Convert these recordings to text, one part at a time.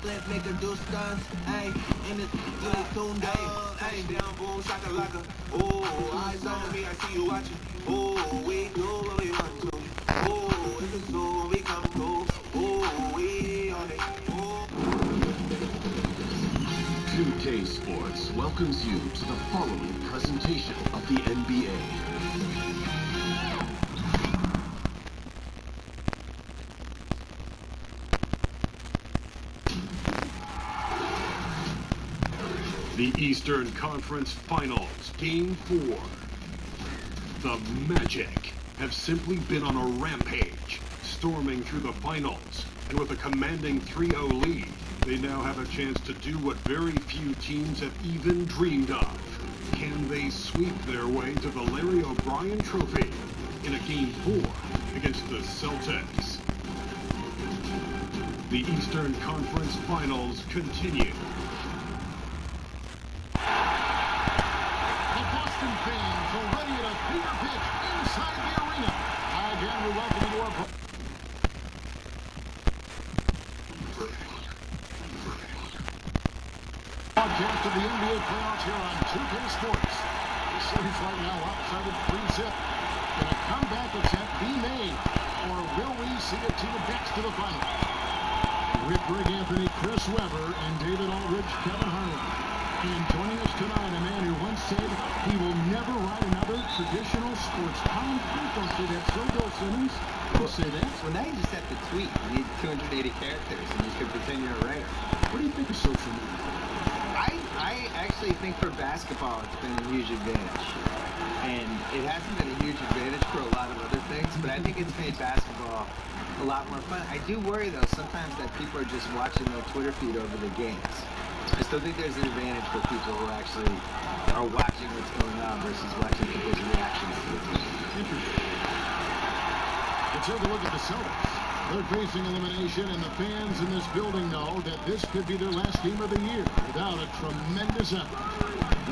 Let's make her do stunts, ayy, and it's really tuned up, ayy. Down, boom, shakalaka. Oh, eyes on me, I see you watching. Oh, we do what we want to. Oh, if it's so, we come through. Oh, we on it. Oh. 2K Sports welcomes you to the following presentation of the NBA. The Eastern Conference Finals, Game 4. The Magic have simply been on a rampage, storming through the finals, and with a commanding 3-0 lead, they now have a chance to do what very few teams have even dreamed of. Can they sweep their way to the Larry O'Brien Trophy in a Game 4 against the Celtics? The Eastern Conference Finals continue. Fans already at a fever pitch inside the arena. Again, we welcome you to our broadcast of the NBA playoffs here on 2K Sports. The series right now lopsided 3-zip. Can a comeback attempt be made, or will we see a team advance to the final? With Greg Anthony, Chris Webber, and David Aldridge, Kevin Harlan. And joining us tonight, a man who once said he will never write another traditional sports column. Please don't say that, so Bill Simmons. Don't say that. Well, now you just have to tweet. You need 280 characters, and you can pretend you're a writer. What do you think of social media? I actually think for basketball, it's been a huge advantage. And it hasn't been a huge advantage for a lot of other things, but I think it's made basketball a lot more fun. I do worry, though, sometimes that people are just watching their Twitter feed over the games. I still think there's an advantage for people who actually are watching what's going on versus watching people's reactions to the team. Interesting. Let's take a look at the Celtics. They're facing elimination, and the fans in this building know that this could be their last game of the year without a tremendous effort.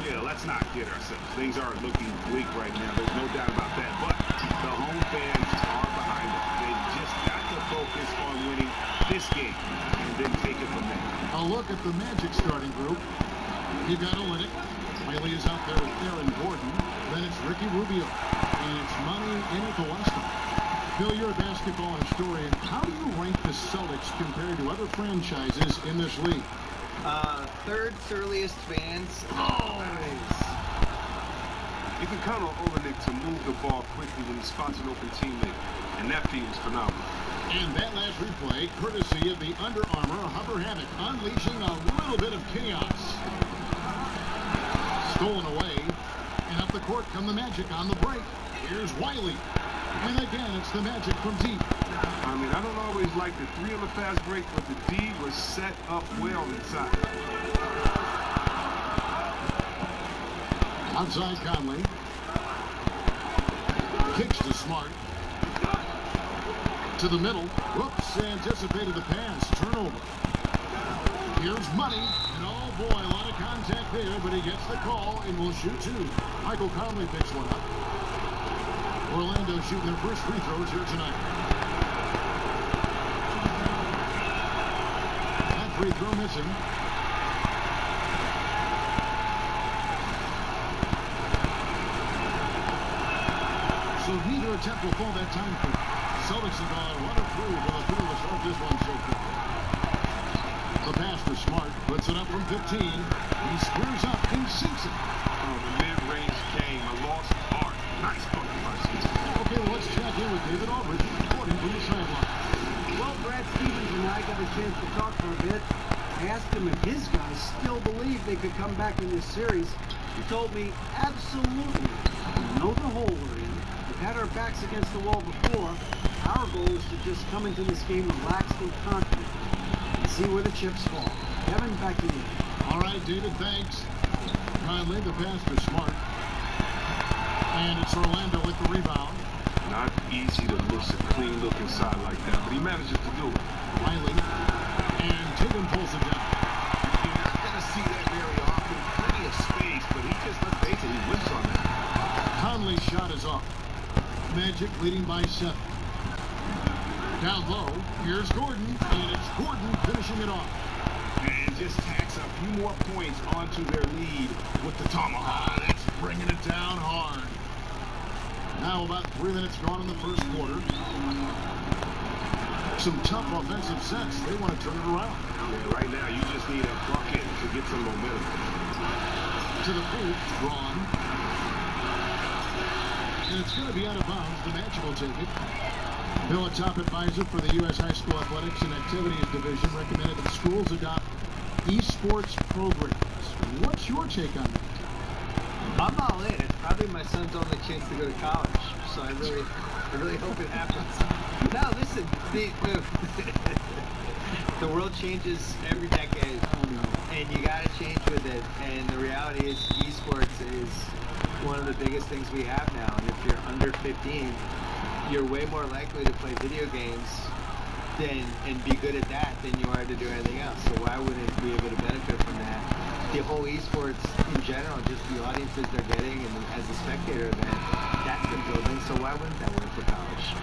Yeah, let's not kid ourselves. Things aren't looking bleak right now. There's no doubt about that. But the home fans are behind them. They've just got to focus on winning this game and then take it from there. A look at the Magic starting group. You've got Olynyk. Riley is out there with Aaron Gordon. Then it's Ricky Rubio. And it's Money in at the West. Bill, you're a basketball historian. How do you rank the Celtics compared to other franchises in this league? Third surliest fans. Always. You can count on Olynyk to move the ball quickly when he spots an open teammate, and that feels phenomenal. And that last replay, courtesy of the Under Armour Hover Havoc, unleashing a little bit of chaos. Stolen away, and up the court come the Magic on the break. Here's Wiley. And again, it's the Magic from deep. I mean, I don't always like the 3 on the fast break, but the D was set up well inside. Outside Conley. Kicks to Smart. To the middle. Whoops, anticipated the pass. Turnover. Here's Money. And oh boy, a lot of contact there, but he gets the call and will shoot 2. Michael Conley picks one up. Orlando shooting their first free throws here tonight. That free throw missing. So neither attempt will fall that time for Celtics have gone 1 of 3, but the 2 of us off this one so far. The pass to Smart, puts it up from 15. He squares up and sinks it. Oh, the mid-range game, a lost art. Nice fucking mercy. Okay, well, let's check in with David Aldridge, reporting from the sideline. Well, Brad Stevens and I got a chance to talk for a bit. I asked him if his guys still believe they could come back in this series. He told me, absolutely. We know the hole we're in. We've had our backs against the wall before. Our goal is to just come into this game relaxed and confident and see where the chips fall. Kevin, back to you. All right, David, thanks. Conley, the pass to Smart. And it's Orlando with the rebound. Not easy to miss a clean-looking side like that, but he manages to do it. Wiley. And Tatum pulls it down. You're not going to see that very often. Plenty of space, but he just, let's face it, he whiffs on that. Conley's shot is off. Magic leading by 7. Down low, here's Gordon, and it's Gordon finishing it off. just tacks a few more points onto their lead with the tomahawk. That's bringing it down hard. Now about 3 minutes gone in the first quarter. Some tough offensive sets. They want to turn it around. Yeah, right now you just need a bucket to get some momentum. To the pool, drawn. And it's going to be out of bounds. The Magic will take it. Bill, a top advisor for the U.S. High School Athletics and Activities Division, recommended that schools adopt esports programs. What's your take on that? I'm all in. It's probably my son's only chance to go to college, so I really hope it happens. No, listen, the world changes every decade, and you got to change with it. And the reality is, esports is one of the biggest things we have now. And if you're under 15, you're way more likely to play video games and be good at that than you are to do anything else. So why wouldn't we be able to benefit from that? The whole esports in general, just the audiences they're getting, and as a spectator event, that's been building. So why wouldn't that work for college?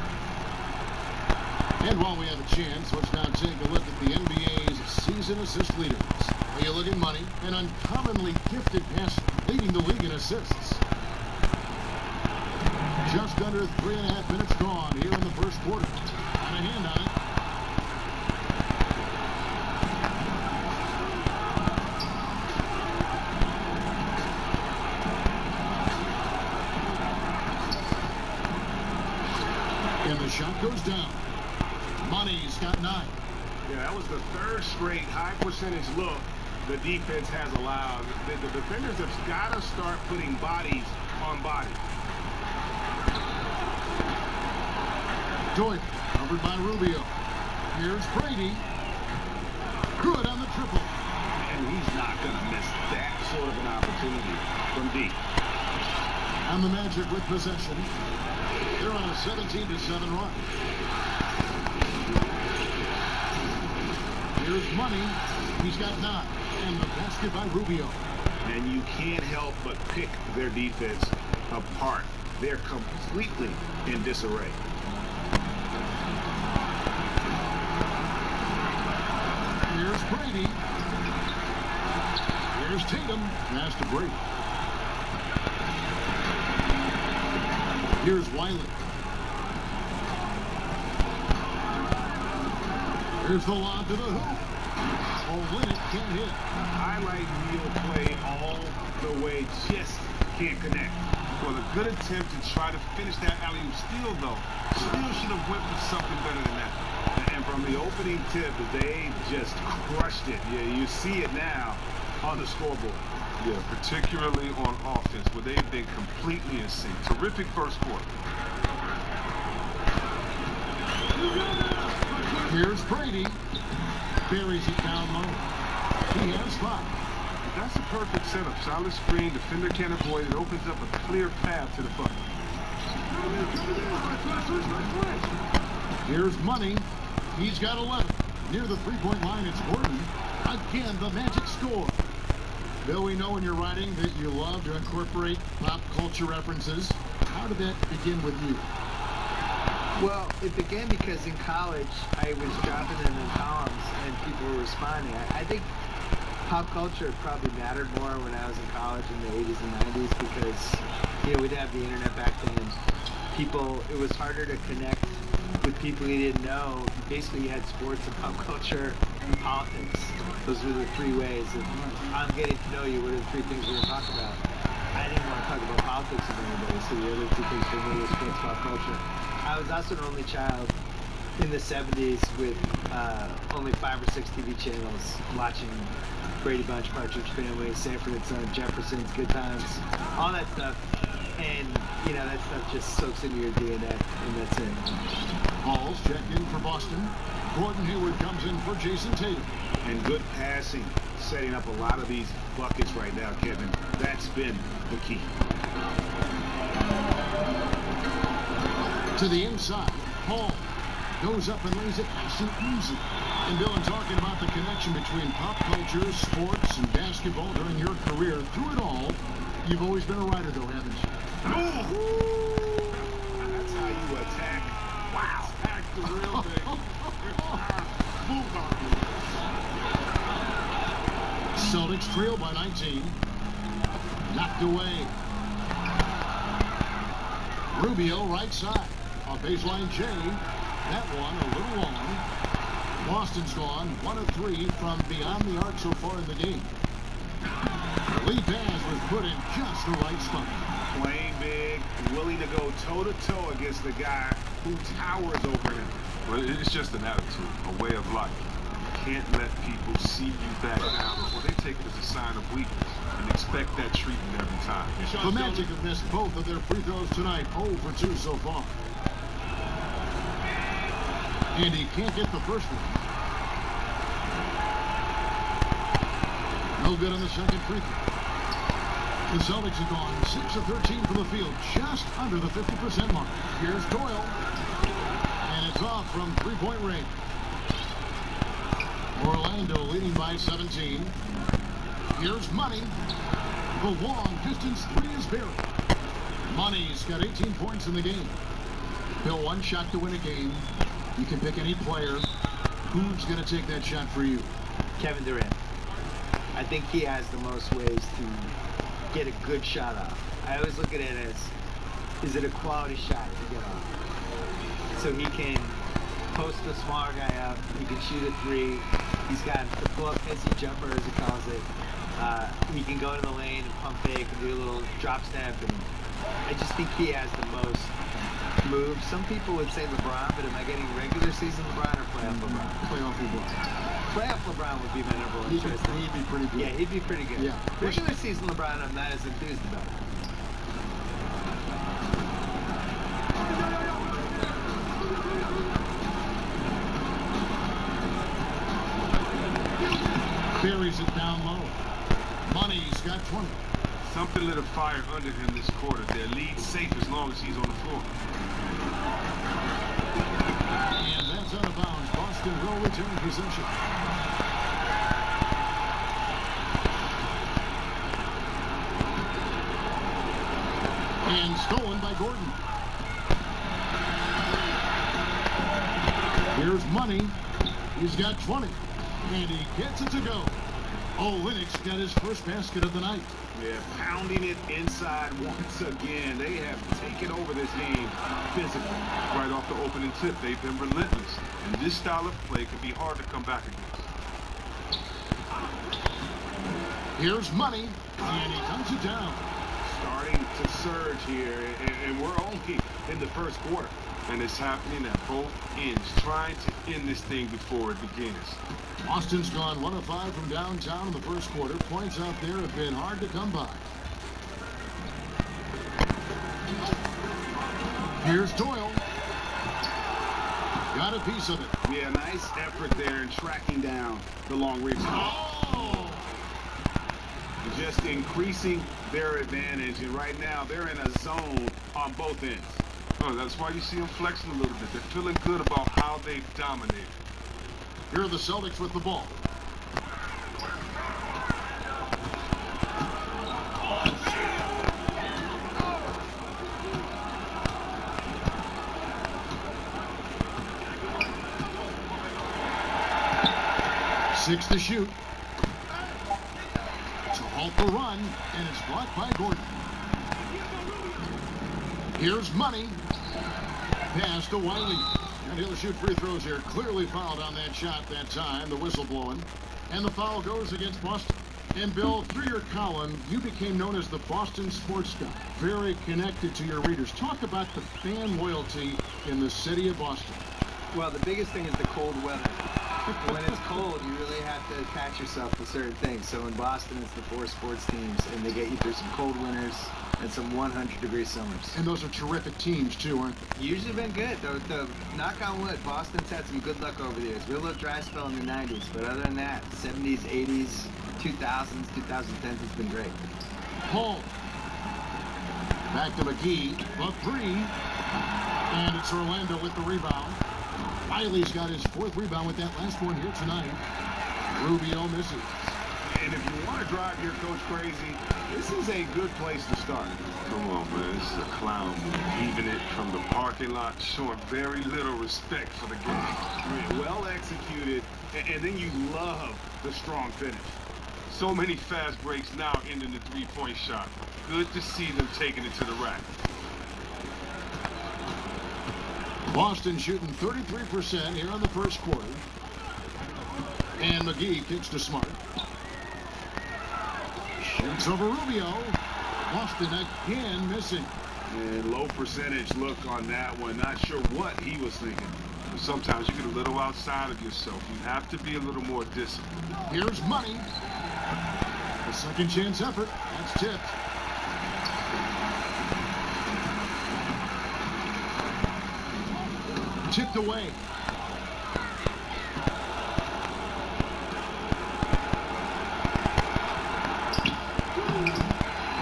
And while we have a chance, let's now take a look at the NBA's season assist leaders. When you look at money, an uncommonly gifted passer leading the league in assists. Just under 3.5 minutes gone here in the first quarter. And a hand on it. And the shot goes down. Money's got 9. Yeah, that was the third straight high percentage look the defense has allowed. The defenders have got to start putting bodies on bodies. Doyle, covered by Rubio. Here's Brady. Good on the triple. And he's not going to miss that sort of an opportunity from deep. And the Magic with possession. They're on a 17-7 run. Here's Money. He's got 9. And the basket by Rubio. And you can't help but pick their defense apart. They're completely in disarray. Here's Brady. Here's Tatum. Pass to Brady. Here's Wiley. Here's the lob to the hoop. Olynyk can't hit. Highlight reel play all the way, just can't connect. Well, a good attempt to try to finish that alley-oop steal, though. Still should have went for something better than that. And from the opening tip, they just crushed it. Yeah, you see it now on the scoreboard. Yeah, particularly on offense, where they've been completely in sync. Terrific first quarter. Here's Brady. Buries it down low. He has 5. That's a perfect setup. Solid screen, defender can't avoid it. Opens up a clear path to the bucket. Here's Money. He's got 11. Near the three-point line, it's Gordon. Again, the Magic score. Bill, we know in your writing that you love to incorporate pop culture references. How did that begin with you? Well, it began because in college, I was dropping them in columns and people were responding. I think pop culture probably mattered more when I was in college in the 80s and 90s because, you know, we didn't have the internet back then. It was harder to connect with people you didn't know. Basically, you had sports and pop culture and politics. Those were the 3 ways of I'm getting to know you. What are the 3 things we're going to talk about? I didn't want to talk about politics with anybody, so the other 2 things for me was sports, pop culture. I was also an only child in the 70s with only 5 or 6 TV channels watching Brady Bunch, Partridge Family, Sanford and Son, Jefferson's, Good Times, all that stuff. And, you know, that stuff just soaks into your DNA, and that's it. Halls checked in for Boston. Gordon Hayward comes in for Jason Tatum. And good passing, setting up a lot of these buckets right now, Kevin. That's been the key. To the inside, Hall goes up and lays it nice and easy. And Bill, in talking about the connection between pop culture, sports, and basketball during your career, through it all, you've always been a writer, though, haven't you? Ooh. That's how you attack. Wow. Attack the real thing. Celtics trail by 19. Knocked away. Rubio right side. On baseline J. That one a little long. Boston's gone 1 of 3 from beyond the arc so far in the game. The lead pass was put in just the right spot. Playing big, willing to go toe-to-toe against the guy who towers over him. Well, it's just an attitude, a way of life. You can't let people see you back down, or they take it as a sign of weakness and expect that treatment every time. The Magic have missed both of their free throws tonight, 0 for 2 so far. And he can't get the first one. No good on the second free throw. The Celtics have gone 6 of 13 from the field, just under the 50% mark. Here's Doyle. And it's off from three-point range. Orlando leading by 17. Here's Money. The long distance three is buried. Money's got 18 points in the game. Bill, one shot to win a game. You can pick any player. Who's going to take that shot for you? Kevin Durant. I think he has the most ways to get a good shot off. I always look at it as, is it a quality shot to get off? So he can post the smaller guy up. He can shoot a three. He's got the pull-up pissy jumper, as he calls it. He can go to the lane and pump fake and do a little drop step. And I just think he has the most moves. Some people would say LeBron, but am I getting regular season LeBron or playoff LeBron? Playoff LeBron. Playoff LeBron would be my number one choice. He'd be pretty good. Yeah, he'd be pretty good. Yeah. Regular season LeBron, I'm not as enthused about. Buries it down low. Money's got 20. Something lit a fire under him this quarter. Their lead's safe as long as he's on the floor. And that's out of bounds. Boston will return possession. And stolen by Gordon. Here's Money. He's got 20. And he gets it to go. Linux got his first basket of the night. Yeah, pounding it inside once again. They have taken over this game physically. Right off the opening tip, they've been relentless. And this style of play can be hard to come back against. Here's Money. And he comes it down. Starting to surge here, and we're only in the first quarter. And it's happening at both ends, trying to end this thing before it begins. Boston's gone 1 of 5 from downtown in the first quarter. Points out there have been hard to come by. Here's Doyle. Got a piece of it. Yeah, nice effort there in tracking down the long reach. Oh! Just increasing their advantage, and right now they're in a zone on both ends. Oh, that's why you see them flexing a little bit. They're feeling good about how they've dominated. Here are the Celtics with the ball. Six to shoot. To halt the run, and it's blocked by Gordon. Here's Money. Pass to Wiley. And he'll shoot free throws here. Clearly fouled on that shot that time. The whistle blowing. And the foul goes against Boston. And Bill, through your column, you became known as the Boston sports guy. Very connected to your readers. Talk about the fan loyalty in the city of Boston. Well, the biggest thing is the cold weather. When it's cold, you really have to attach yourself to certain things. So in Boston, it's the 4 sports teams, and they get you through some cold winters and some 100-degree summers. And those are terrific teams, too, aren't they? Usually been good. The knock on wood, Boston's had some good luck over the years. Real little dry spell in the 90s, but other than that, 70s, 80s, 2000s, 2010s has been great. Paul. Back to McGee. A 3. And it's Orlando with the rebound. Wiley's got his 4th rebound with that last one here tonight. Rubio misses. And if you want to drive your coach crazy, this is a good place to start. Come on, man. This is a clown move. Even it from the parking lot, showing very little respect for the game. Well executed, and then you love the strong finish. So many fast breaks now ending the three-point shot. Good to see them taking it to the rack. Boston shooting 33% here in the first quarter. And McGee kicks to Smart. Shoots over Rubio. Boston again missing. And low percentage look on that one. Not sure what he was thinking. Sometimes you get a little outside of yourself. You have to be a little more disciplined. Here's Money. A second chance effort. That's tipped. Tipped away.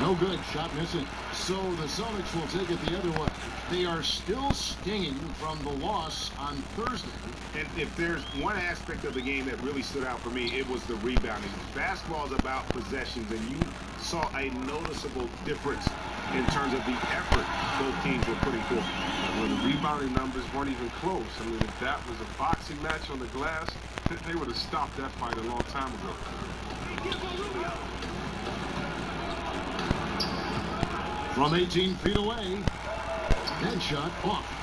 No good. Shot missing. So the Celtics will take it the other way. They are still stinging from the loss on Thursday. And if there's one aspect of the game that really stood out for me, it was the rebounding. Basketball is about possessions, and you saw a noticeable difference in terms of the effort both teams were putting forth. Well, the rebounding numbers weren't even close. I mean, if that was a boxing match on the glass, they would have stopped that fight a long time ago. From 18 feet away, headshot off.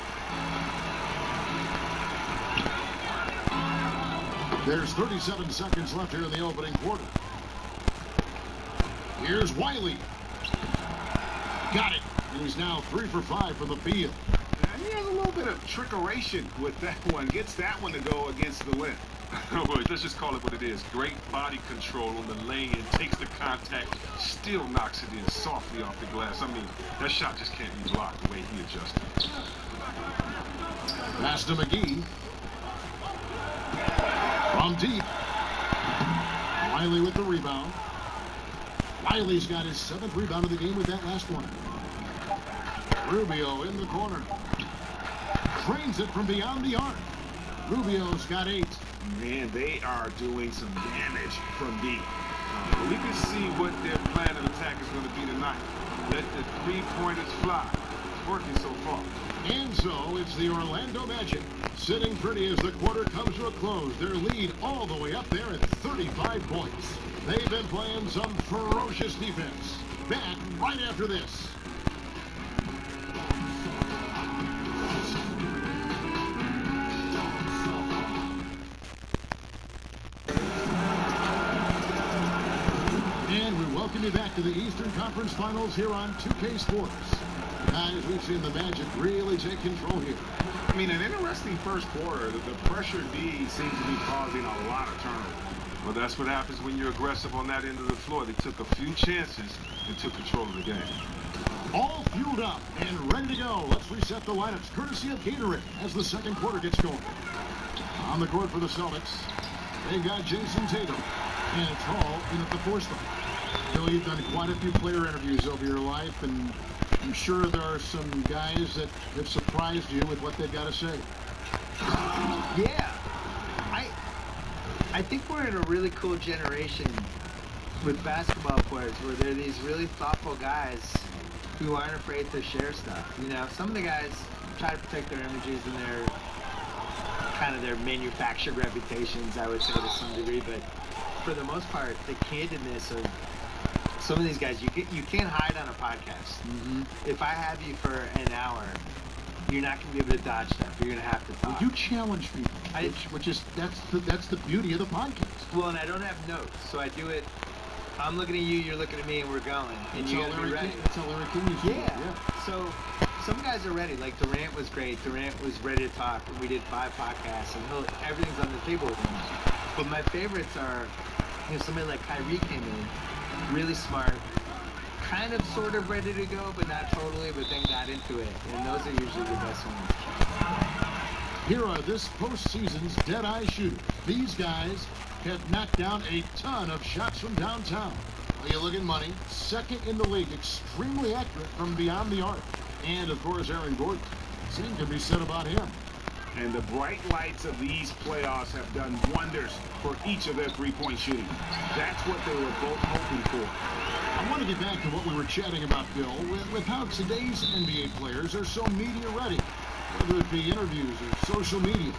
There's 37 seconds left here in the opening quarter. Here's Wiley. Got it. And he's now 3 for 5 from the field. And he has a little bit of trickeration with that one. Gets that one to go against the limb. Well, let's just call it what it is. Great body control on the lane, takes the contact, still knocks it in softly off the glass. I mean, that shot just can't be blocked the way he adjusted. Pass to McGee. From deep. Wiley with the rebound. Wiley's got his 7th rebound of the game with that last one. Rubio in the corner. Trains it from beyond the arc. Rubio's got 8. Man, they are doing some damage from deep. We can see what their plan of attack is going to be tonight. Let the three-pointers fly. It's working so far. And so it's the Orlando Magic sitting pretty as the quarter comes to a close. Their lead all the way up there at 35 points. They've been playing some ferocious defense. Back right after this. And we welcome you back to the Eastern Conference Finals here on 2K Sports. Guys, we've seen the Magic really take control here. I mean, an interesting first quarter. The pressure D seems to be causing a lot of turnover. Well, that's what happens when you're aggressive on that end of the floor. They took a few chances and took control of the game. All fueled up and ready to go. Let's reset the lineups, courtesy of Gatorade, as the second quarter gets going. On the court for the Celtics, they got Jason Tatum, and it's all in at the 4 spot. Bill, you've done quite a few player interviews over your life, and I'm sure there are some guys that have surprised you with what they've got to say. Yeah. I think we're in a really cool generation with basketball players where they're these really thoughtful guys who aren't afraid to share stuff. You know, some of the guys try to protect their images and their kind of their manufactured reputations, I would say, to some degree, but for the most part, the candidness of some of these guys, you can't hide on a podcast. Mm-hmm. If I have you for an hour, you're not going to be able to dodge stuff. You're going to have to talk. Well, you challenge people, which is that's the beauty of the podcast. Well, and I don't have notes, so I do it. I'm looking at you, you're looking at me, and we're going. And you got to be ready. That's how Larry King used to do it. Yeah. So some guys are ready. Like Durant was great. Durant was ready to talk. And we did 5 podcasts, and everything's on the table with him. But my favorites are, somebody like Kyrie came in, really smart, kind of sort of ready to go, but not totally, but then got into it. And those are usually the best ones. Here are this postseason's dead-eye shooters. These guys have knocked down a ton of shots from downtown. Well, you look at Money, second in the league, extremely accurate from beyond the arc. And, of course, Aaron Gordon. Same can be said about him. And the bright lights of these playoffs have done wonders for each of their three-point shooting. That's what they were both hoping for. I want to get back to what we were chatting about, Bill, with how today's NBA players are so media ready, whether it be interviews or social media.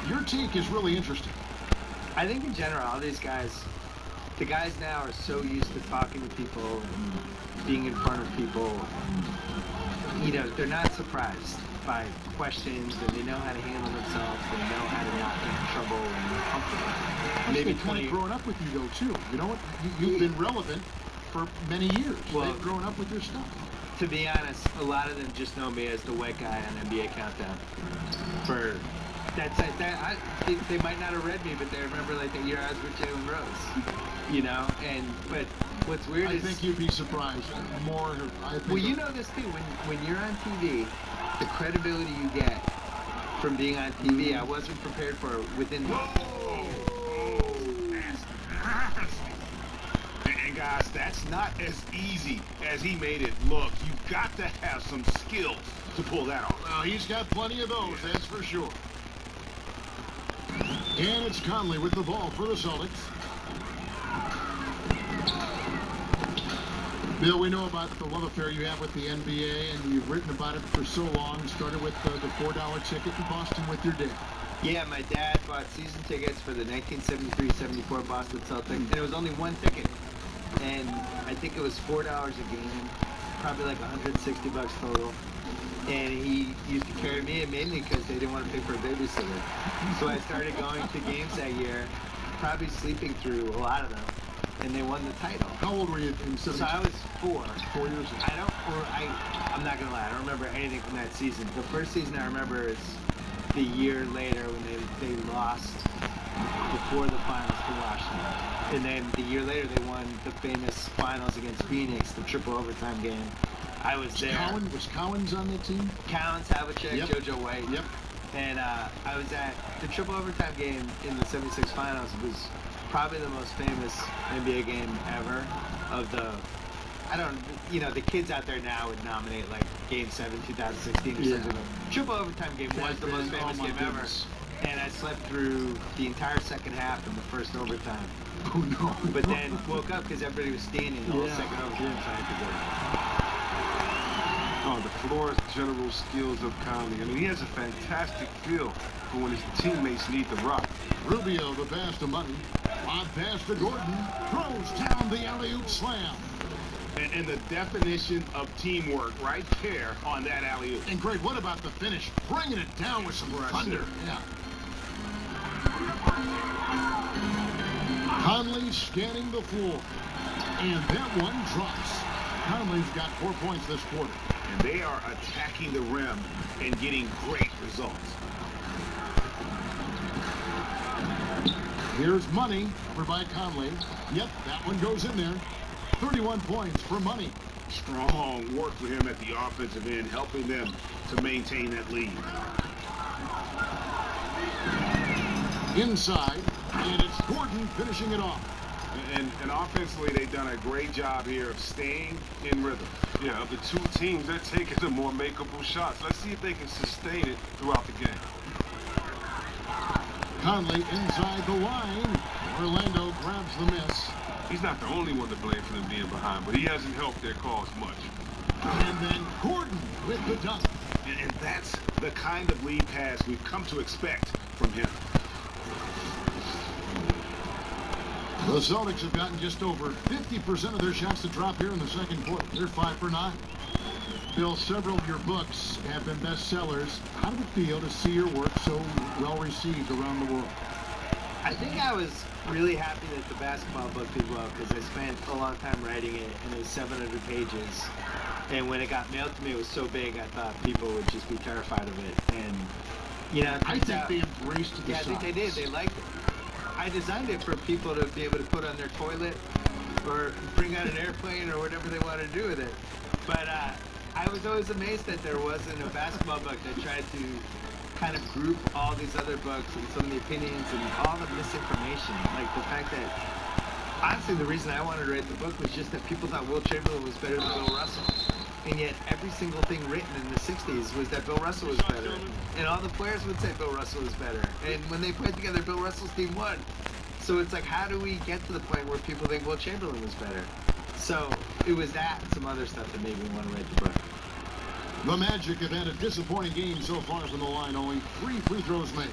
Your take is really interesting. I think in general, all these guys, the guys now are so used to talking to people and being in front of people. You know, they're not surprised by questions, and they know how to handle themselves. They know how to not get in trouble, and they're comfortable. Maybe kind of growing up with you though too. You know what? You've been relevant for many years. Well, they've grown up with your stuff. To be honest, a lot of them just know me as the white guy on NBA Countdown. They might not have read me, but they remember like the year I was with Jalen Rose. You know, but what's weird is I think you'd be surprised more. Well, you know this too. When you're on TV, the credibility you get from being on TV, I wasn't prepared for within. And guys, that's not as easy as he made it look. You've got to have some skills to pull that off. Well, he's got plenty of those, that's for sure. And it's Conley with the ball for the Celtics. Bill, we know about the love affair you have with the NBA, and you've written about it for so long. Started with the $4 ticket in Boston with your dad. Yeah, my dad bought season tickets for the 1973-74 Boston Celtics, and it was only one ticket. And I think it was $4 a game, probably like $160 total. And he used to carry me in mainly because they didn't want to pay for a babysitter. So I started going to games that year, probably sleeping through a lot of them. And they won the title. How old were you in 72? So I was 4. 4 years old. I'm not gonna lie, I don't remember anything from that season. The first season I remember is the year later when they lost before the finals to Washington. And then the year later they won the famous finals against Phoenix, the triple overtime game. I was there. Was Cowens on that team? Cowens, Havlicek, Yep. JoJo White. Yep. And I was at the triple overtime game in the 76 finals. It was probably the most famous NBA game ever of the, the kids out there now would nominate like Game 7, 2016 or something. The triple overtime game was the most famous game ever. And I slept through the entire second half and the first overtime. Oh, no. But then woke up because everybody was standing the whole second overtime. So I had to go. Oh, the floor general skills of Conley. I mean, he has a fantastic feel for when his teammates need the rock. Rubio, the pass to Money. On pass to Gordon. Throws down the alley-oop slam. And the definition of teamwork right there on that alley-oop. And great, what about the finish? Bringing it down with some thunder. Yeah. Conley scanning the floor. And that one drops. Conley's got 4 points this quarter. And they are attacking the rim and getting great results. Here's Money over by Conley. Yep, that one goes in there. 31 points for Money. Strong work for him at the offensive end, helping them to maintain that lead. Inside, and it's Gordon finishing it off. And offensively, they've done a great job here of staying in rhythm. Yeah, of the two teams, they're taking the more makeable shots. Let's see if they can sustain it throughout the game. Conley inside the line. Orlando grabs the miss. He's not the only one to blame for them being behind, but he hasn't helped their cause much. And then Gordon with the dunk. And that's the kind of lead pass we've come to expect from him. The Celtics have gotten just over 50% of their shots to drop here in the second quarter. They're 5 for 9. Bill, several of your books have been bestsellers. How did it feel to see your work so well received around the world? I think I was really happy that the basketball book did well because I spent a long time writing it, and it was 700 pages. And when it got mailed to me, it was so big, I thought people would just be terrified of it. And, I think they embraced the size. I think they did. They liked it. I designed it for people to be able to put on their toilet or bring on an airplane or whatever they want to do with it. But I was always amazed that there wasn't a basketball book that tried to kind of group all these other books and some of the opinions and all the misinformation. Like the fact that, honestly, the reason I wanted to write the book was just that people thought Will Chamberlain was better than Bill Russell. And yet every single thing written in the 60s was that Bill Russell was better. And all the players would say Bill Russell was better. And when they put together, Bill Russell's team won. So it's like, how do we get to the point where people think Will Chamberlain was better? So it was that and some other stuff that made me want to write the book. The Magic have had a disappointing game so far from the line. Only 3 free throws made.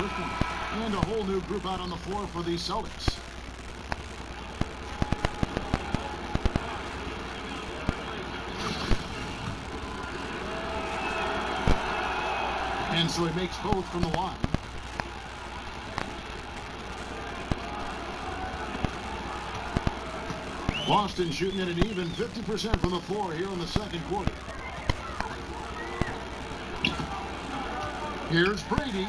first one. And a whole new group out on the floor for the Celtics. And so he makes both from the line. Boston shooting at an even 50% from the floor here in the second quarter. Here's Brady.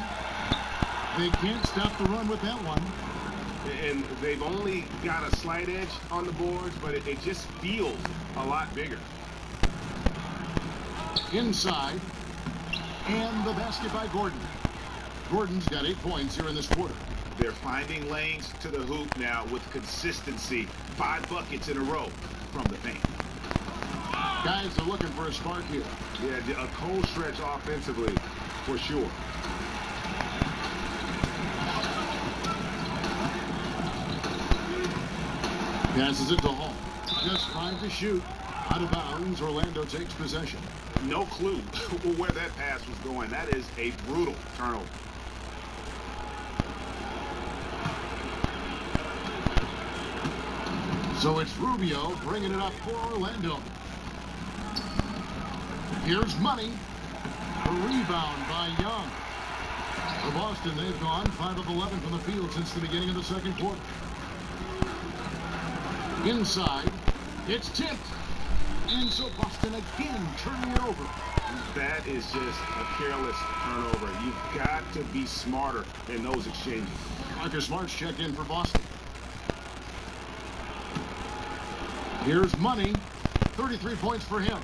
They can't stop the run with that one. And they've only got a slight edge on the boards, but it just feels a lot bigger. Inside. And the basket by Gordon. Gordon's got 8 points here in this quarter. They're finding lanes to the hoop now with consistency. 5 buckets in a row from the paint. Guys are looking for a spark here. Yeah, a cold stretch offensively, for sure. Passes it to Hall. Just 5 to shoot. Out of bounds, Orlando takes possession. No clue where that pass was going. That is a brutal turnover. So it's Rubio bringing it up for Orlando. Here's Money. A rebound by Young. For Boston, they've gone 5 of 11 from the field since the beginning of the second quarter. Inside, it's tipped. And so Boston again turning it over. That is just a careless turnover. You've got to be smarter in those exchanges. Marcus Smart's checked in for Boston. Here's Money. 33 points for him.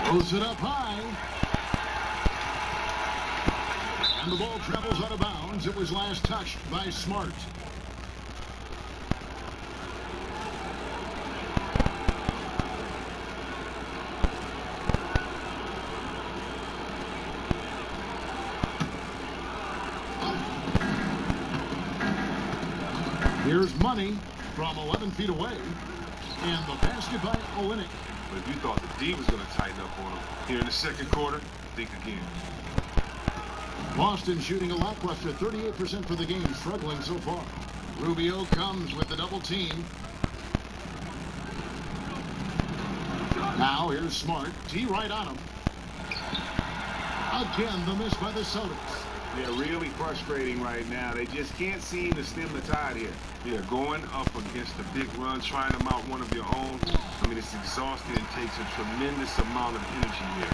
Throws it up high. And the ball travels out of bounds. It was last touched by Smart. Here's Money from 11 feet away. And the basket by Olynyk. But if you thought the D was going to tighten up on him here in the second quarter, think again. Boston shooting a lackluster 38% for the game, struggling so far. Rubio comes with the double team. Now here's Smart. T right on him. Again, the miss by the Celtics. They're really frustrating right now. They just can't seem to stem the tide here. Yeah, going up against a big run, trying to mount one of your own. I mean, it's exhausting and takes a tremendous amount of energy here.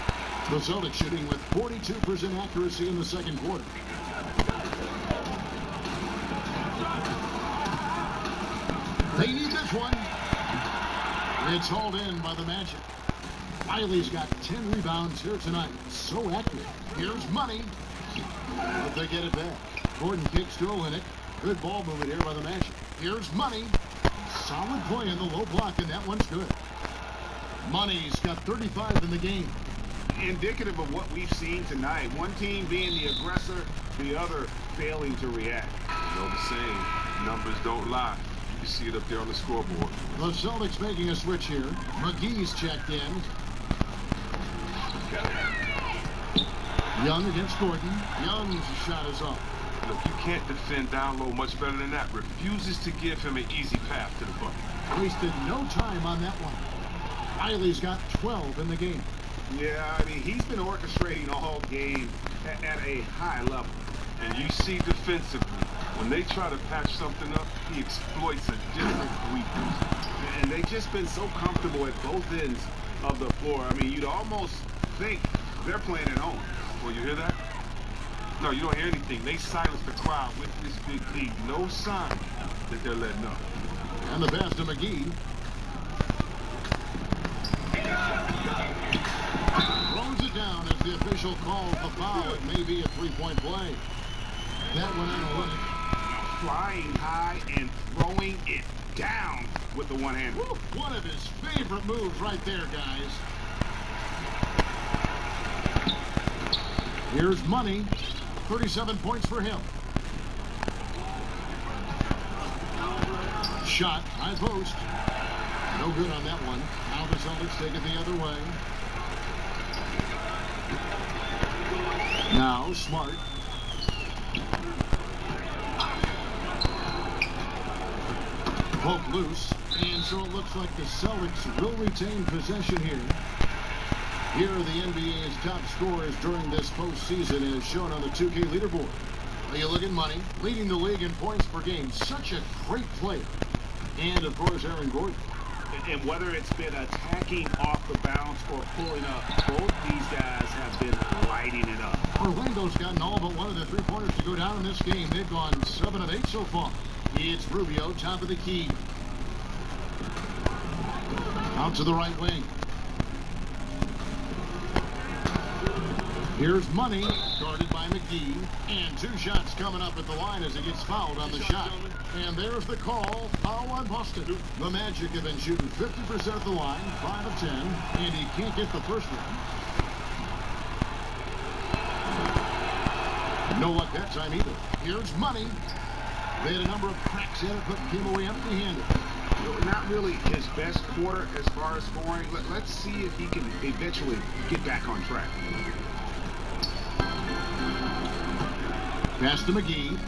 The Celtics shooting with 42% accuracy in the second quarter. They need this one. It's hauled in by the Magic. Riley's got 10 rebounds here tonight. So accurate. Here's Money. But they get it back. Gordon kicks to Olynyk. Good ball movement here by the Magic. Here's Money. Solid play in the low block, and that one's good. Money's got 35 in the game. Indicative of what we've seen tonight. One team being the aggressor, the other failing to react. You know the saying, numbers don't lie. You can see it up there on the scoreboard. The Celtics making a switch here. McGee's checked in. Young against Gordon. Young's shot is up. Look, you can't defend down low much better than that. Refuses to give him an easy path to the bucket. Wasted no time on that one. Riley's got 12 in the game. Yeah, I mean, he's been orchestrating all game at a high level. And you see defensively, when they try to patch something up, he exploits a different weakness. And they've just been so comfortable at both ends of the floor. I mean, you'd almost think they're playing at home. Well, you hear that? No, you don't hear anything. They silence the crowd with this big lead. No sign that they're letting up. And the pass to McGee. Throws it down as the official calls the foul. It may be a three-point play. That one on Olynyk. Flying high and throwing it down with the one-hand. One of his favorite moves right there, guys. Here's Money. 37 points for him. Shot, high post. No good on that one. Now the Celtics take it the other way. Now Smart. Poke loose. And so it looks like the Celtics will retain possession here. Here are the NBA's top scorers during this postseason as shown on the 2K leaderboard. Well, you look at Money, leading the league in points per game. Such a great player. And, of course, Aaron Gordon. And whether it's been attacking off the bounce or pulling up, both these guys have been lighting it up. Orlando's gotten all but one of the three-pointers to go down in this game. They've gone 7 of 8 so far. It's Rubio, top of the key. Out to the right wing. Here's Money, guarded by McGee. And 2 shots coming up at the line as he gets fouled on the shot. And there's the call, foul on Boston. The Magic have been shooting 50% at the line, 5 of 10, and he can't get the first one. No luck that time either. Here's Money. They had a number of cracks in it, but came away empty-handed. Not really his best quarter as far as scoring. Let's see if he can eventually get back on track. Pass to McGee.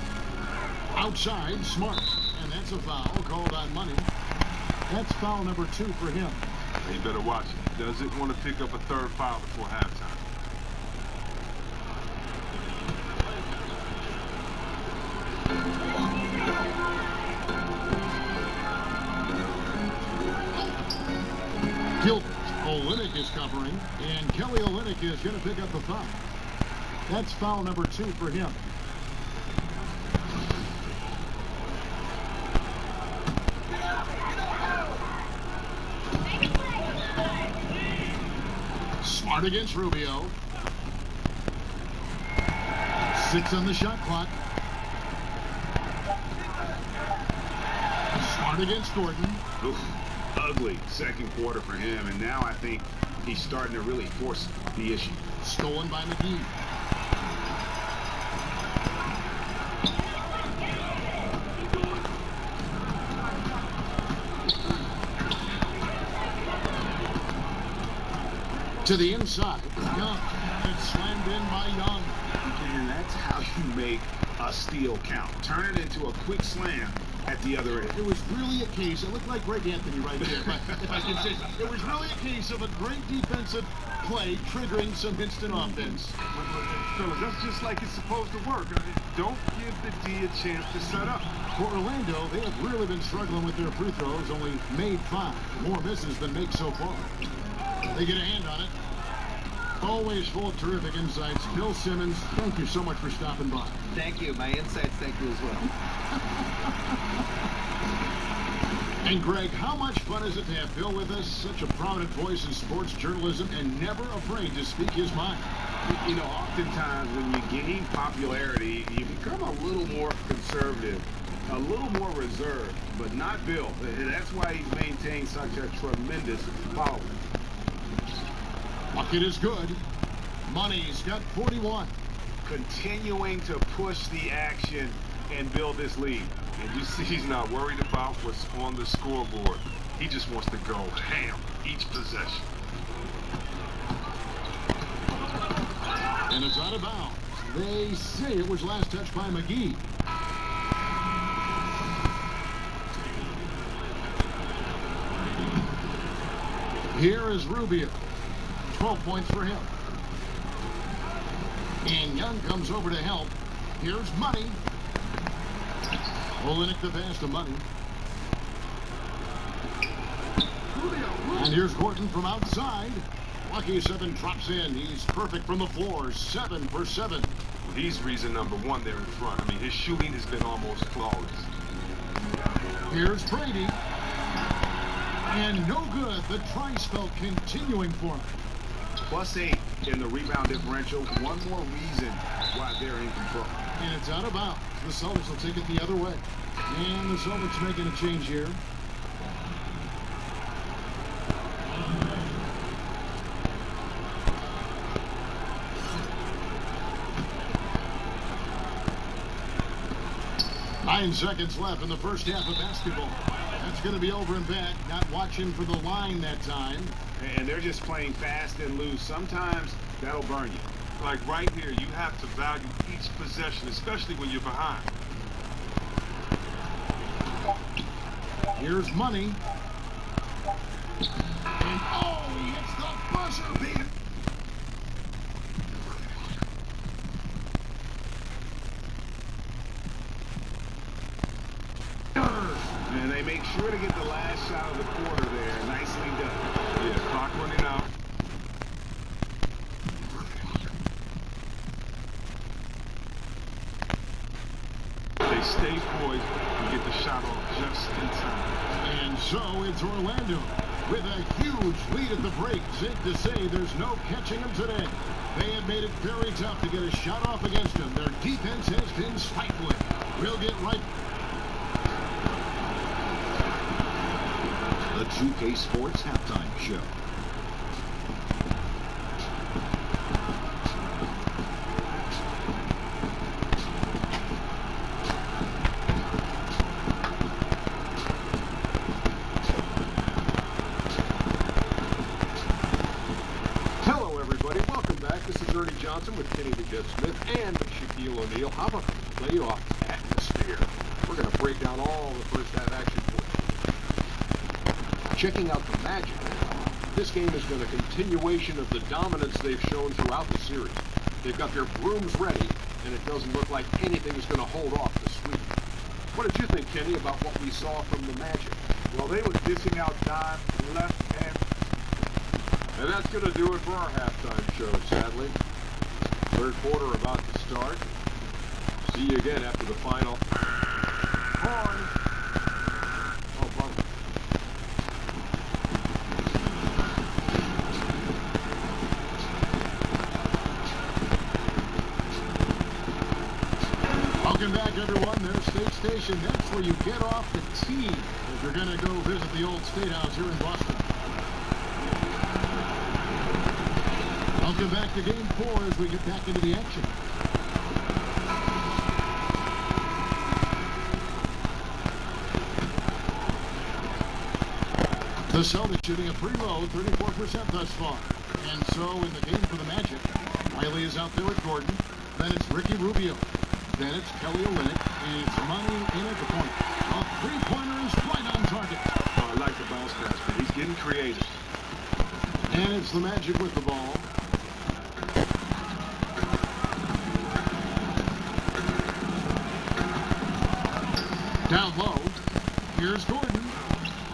Outside, Smart. And that's a foul called on Money. That's foul number 2 for him. You better watch it. He doesn't want to pick up a third foul before halftime. Gilbert. Olynyk is covering. And Kelly Olynyk is going to pick up the foul. That's foul number 2 for him. Smart against Rubio. 6 on the shot clock. Smart against Gordon. Oof, ugly second quarter for him, and now I think he's starting to really force the issue. Stolen by McGee. To the inside. Young. It's slammed in by Young. And that's how you make a steal count. Turn it into a quick slam at the other end. It was really a case, it looked like Greg Anthony right there, if I can say so. It was really a case of a great defensive play triggering some instant offense. Fellas, that's just like it's supposed to work. Don't give the D a chance to set up. For Orlando, they have really been struggling with their free throws, only made 5. More misses than makes so far. They get a hand on it. Always full of terrific insights. Bill Simmons, thank you so much for stopping by. Thank you. My insights, thank you as well. And Greg, how much fun is it to have Bill with us? Such a prominent voice in sports journalism and never afraid to speak his mind. You know, oftentimes when you gain popularity, you become a little more conservative, a little more reserved, but not Bill. And that's why he's maintained such a tremendous following. Bucket is good. Money's got 41. Continuing to push the action and build this lead. And you see he's not worried about what's on the scoreboard. He just wants to go ham each possession. And it's out of bounds. They say it was last touched by McGee. Here is Rubio. 12 points for him. And Young comes over to help. Here's Money. Olynyk the pass to Money. And here's Gordon from outside. Lucky 7 drops in. He's perfect from the floor. 7 for 7. Well, he's reason number 1 there in front. I mean, his shooting has been almost flawless. Here's Brady. And no good. The try spell continuing for him. +8 in the rebound differential. One more reason why they're in control. And it's out of bounds. The Celtics will take it the other way. And the Celtics making a change here. Nine seconds left in the first half of basketball. That's going to be over and back. Not watching for the line that time. And they're just playing fast and loose. Sometimes that'll burn you. Like right here, you have to value each possession, especially when you're behind. Here's money. And oh, he hits the buzzer beater. And they make sure to get the last shot of the quarter there. Nicely done. Yeah, clock running out. They stay poised and get the shot off just in time. And so it's Orlando with a huge lead at the break. Safe to say there's no catching them today. They have made it very tough to get a shot off against them. Their defense has been stifling. We'll get right. The 2K Sports Halftime Show. Hello, everybody. Welcome back. This is Ernie Johnson with Kenny the Jet Smith and Shaquille O'Neal. How about the playoff atmosphere? We're going to break down all the first half action for you. Checking out the Magic. This game has been a continuation of the dominance they've shown throughout the series. They've got their brooms ready, and it doesn't look like anything is going to hold off the sweep. What did you think, Kenny, about what we saw from the Magic? Well, they were dishing out dime, left, and And that's going to do it for our halftime show, sadly. Third quarter about to start. See you again after the final. Horn. Oh, bummer. Welcome back, everyone. There's State Station. That's where you get off the tee if you're going to go visit the old State House here in Boston. Welcome back to Game 4 as we get back into the action. The Celtics shooting a pretty low, 34% thus far. And so in the game for the Magic, Riley is out there with Gordon. Then it's Ricky Rubio. Then it's Kelly Olynyk. It's money in at the point. A three-pointer is right on target. I like the bounce pass, but he's getting creative. And it's the Magic with the ball. Down low. Here's Gordon.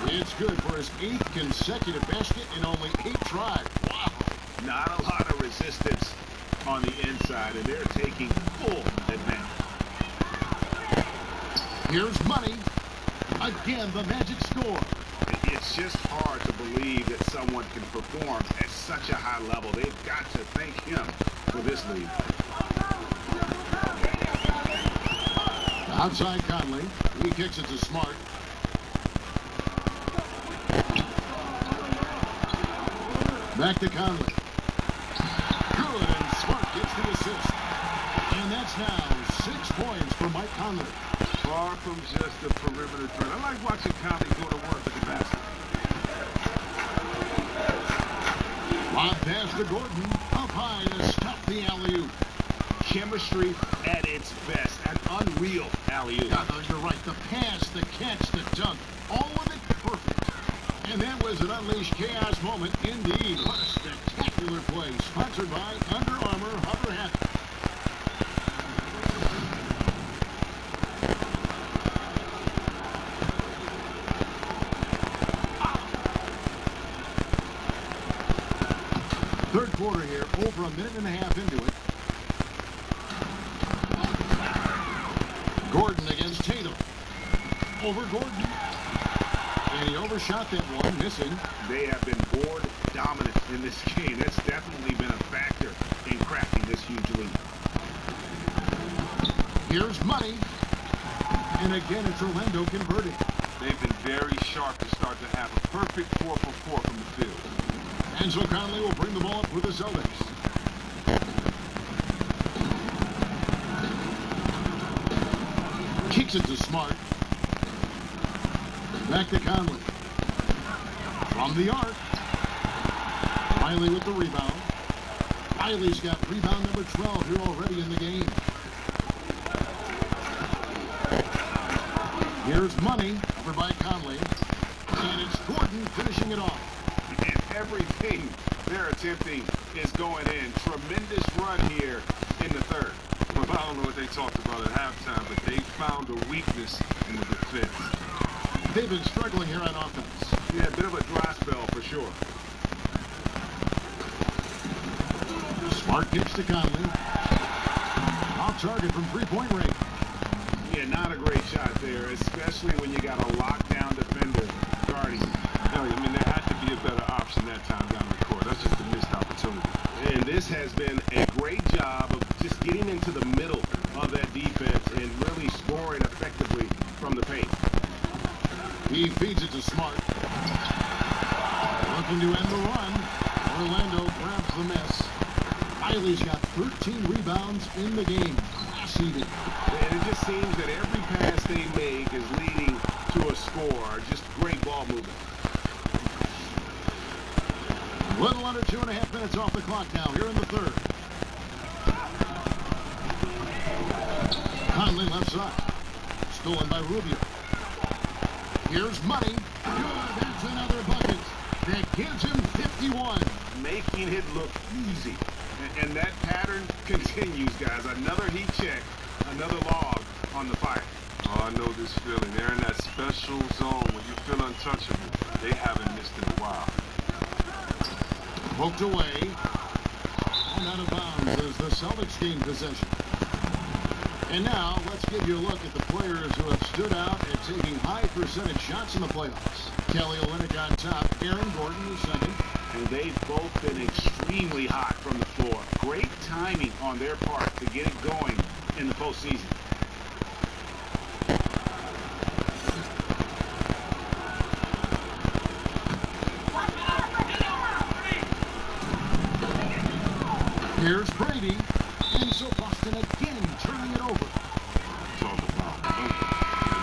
It's good for his 8th consecutive basket in only 8 tries. Wow. Not a lot of resistance on the inside, and they're taking full advantage. Here's money. Again, the Magic score. It's just hard to believe that someone can perform at such a high level. They've got to thank him for this lead. Outside Conley. He kicks it to Smart. Back to Conley. Good, and Smart gets the assist. And that's now 6 points for Mike Conley. Far from just a perimeter threat. I like watching Conley go to work at the basket. Lob pass to Gordon. Up high to stop the alley-oop. Chemistry at its best. An unreal alley-oop. Yeah, no, you're right. The pass, the catch, the dunk. All of it perfect. And that was an unleashed chaos moment indeed. What a spectacular play. Sponsored by Under Armour Hover Hat. Third quarter here, over a minute and a half into it. Gordon against Tatum. Over Gordon. And he overshot that one, missing. They have been board dominant in this game. That's definitely been a factor in cracking this huge lead. Here's money. And again, it's Orlando converting. They've been very sharp to start to have a perfect 4 for 4 from the field. And so Conley will bring the ball up with the Celtics. Kicks it to Smart. Back to Conley. From the arc. Riley with the rebound. Riley's got rebound number 12 here already in the game. Here's Money, over by Conley. And it's Gordon finishing it off. And everything they're attempting is going in. Tremendous run here in the third. Well, I don't know what they talked about at halftime, but they found a weakness in the defense. They've been struggling here on offense. Yeah, a bit of a dry spell for sure. Smart kicks to Conley. Off target from three-point range. Yeah, not a great shot there, especially when you got a lockdown defender guarding. No, I mean, there had to be a better option that time down the court. That's just a missed opportunity. And this has been a great job of just getting into the middle of that defense and really scoring effectively from the paint. He feeds it to Smart. Looking to end the run. Orlando grabs the miss. Riley's got 13 rebounds in the game. Seated. And it just seems that every pass they make is leading to a score. Just great ball movement. A little under 2.5 minutes off the clock now here in the third. Conley left side. Stolen by Rubio. Here's Money. Good, that's another bucket. That gives him 51. Making it look easy. And that pattern continues, guys. Another heat check, another log on the fire. Oh, I know this feeling. They're in that special zone where you feel untouchable. They haven't missed in a while. Poked away. And out of bounds as the Celtics gain possession. And now, let's give you a look at the players who have stood out at taking high percentage shots in the playoffs. Kelly Olynyk on top. Aaron Gordon is second. And they've both been extremely hot from the floor. Great timing on their part to get it going in the postseason. Here's Brady. And so Boston again turning it over. Talk about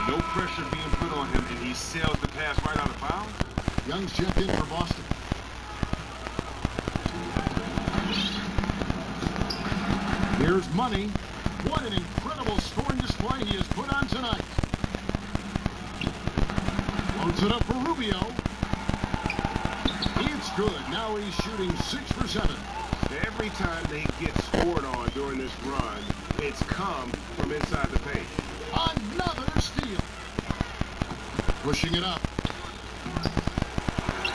no pressure being put on him, and he sails the pass right out of bounds. Young's checked in for Boston. Here's Money. What an incredible scoring display he has put on tonight. Loads it up for Rubio. It's good. Now he's shooting 6 for 7. Every time they get scored on during this run, it's come from inside the paint. Another steal. Pushing it up.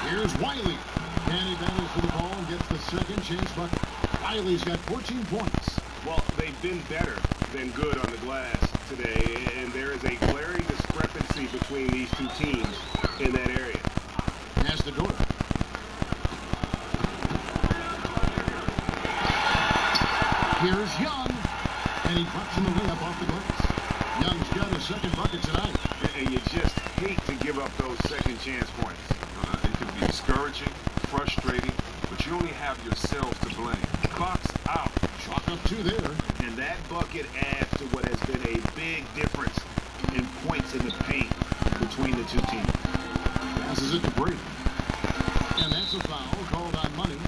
Here's Wiley. And he battles for the ball and gets the second chance bucket. Wiley's got 14 points. Well, they've been better than good on the glass today, and there is a glaring discrepancy between these two teams in that area. Pass to Gordon. Here's Young, and he drops him a layup off the glass. Young's got his second bucket tonight. And you just hate to give up those second chance points. It can be discouraging, frustrating, but you only have yourselves to blame. Clock's out. Chalk up 2 there. And that bucket adds to what has been a big difference in points in the paint between the two teams. Passes it to Brady. And that's a foul called on Money.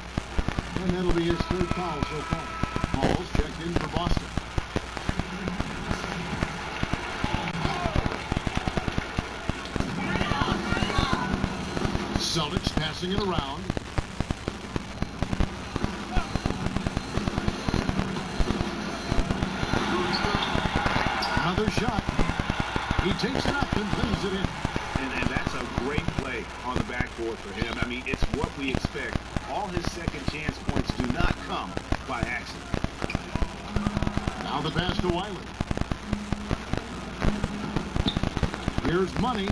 And that'll be his third foul so far. Hall's checked in for Boston. Celtics passing it around. Another shot. He takes it up and brings it in. And that's a great play on the backboard for him. I mean, it's what we expect. All his second chance points do not come by accident. Now the pass to Wiley. Here's Money.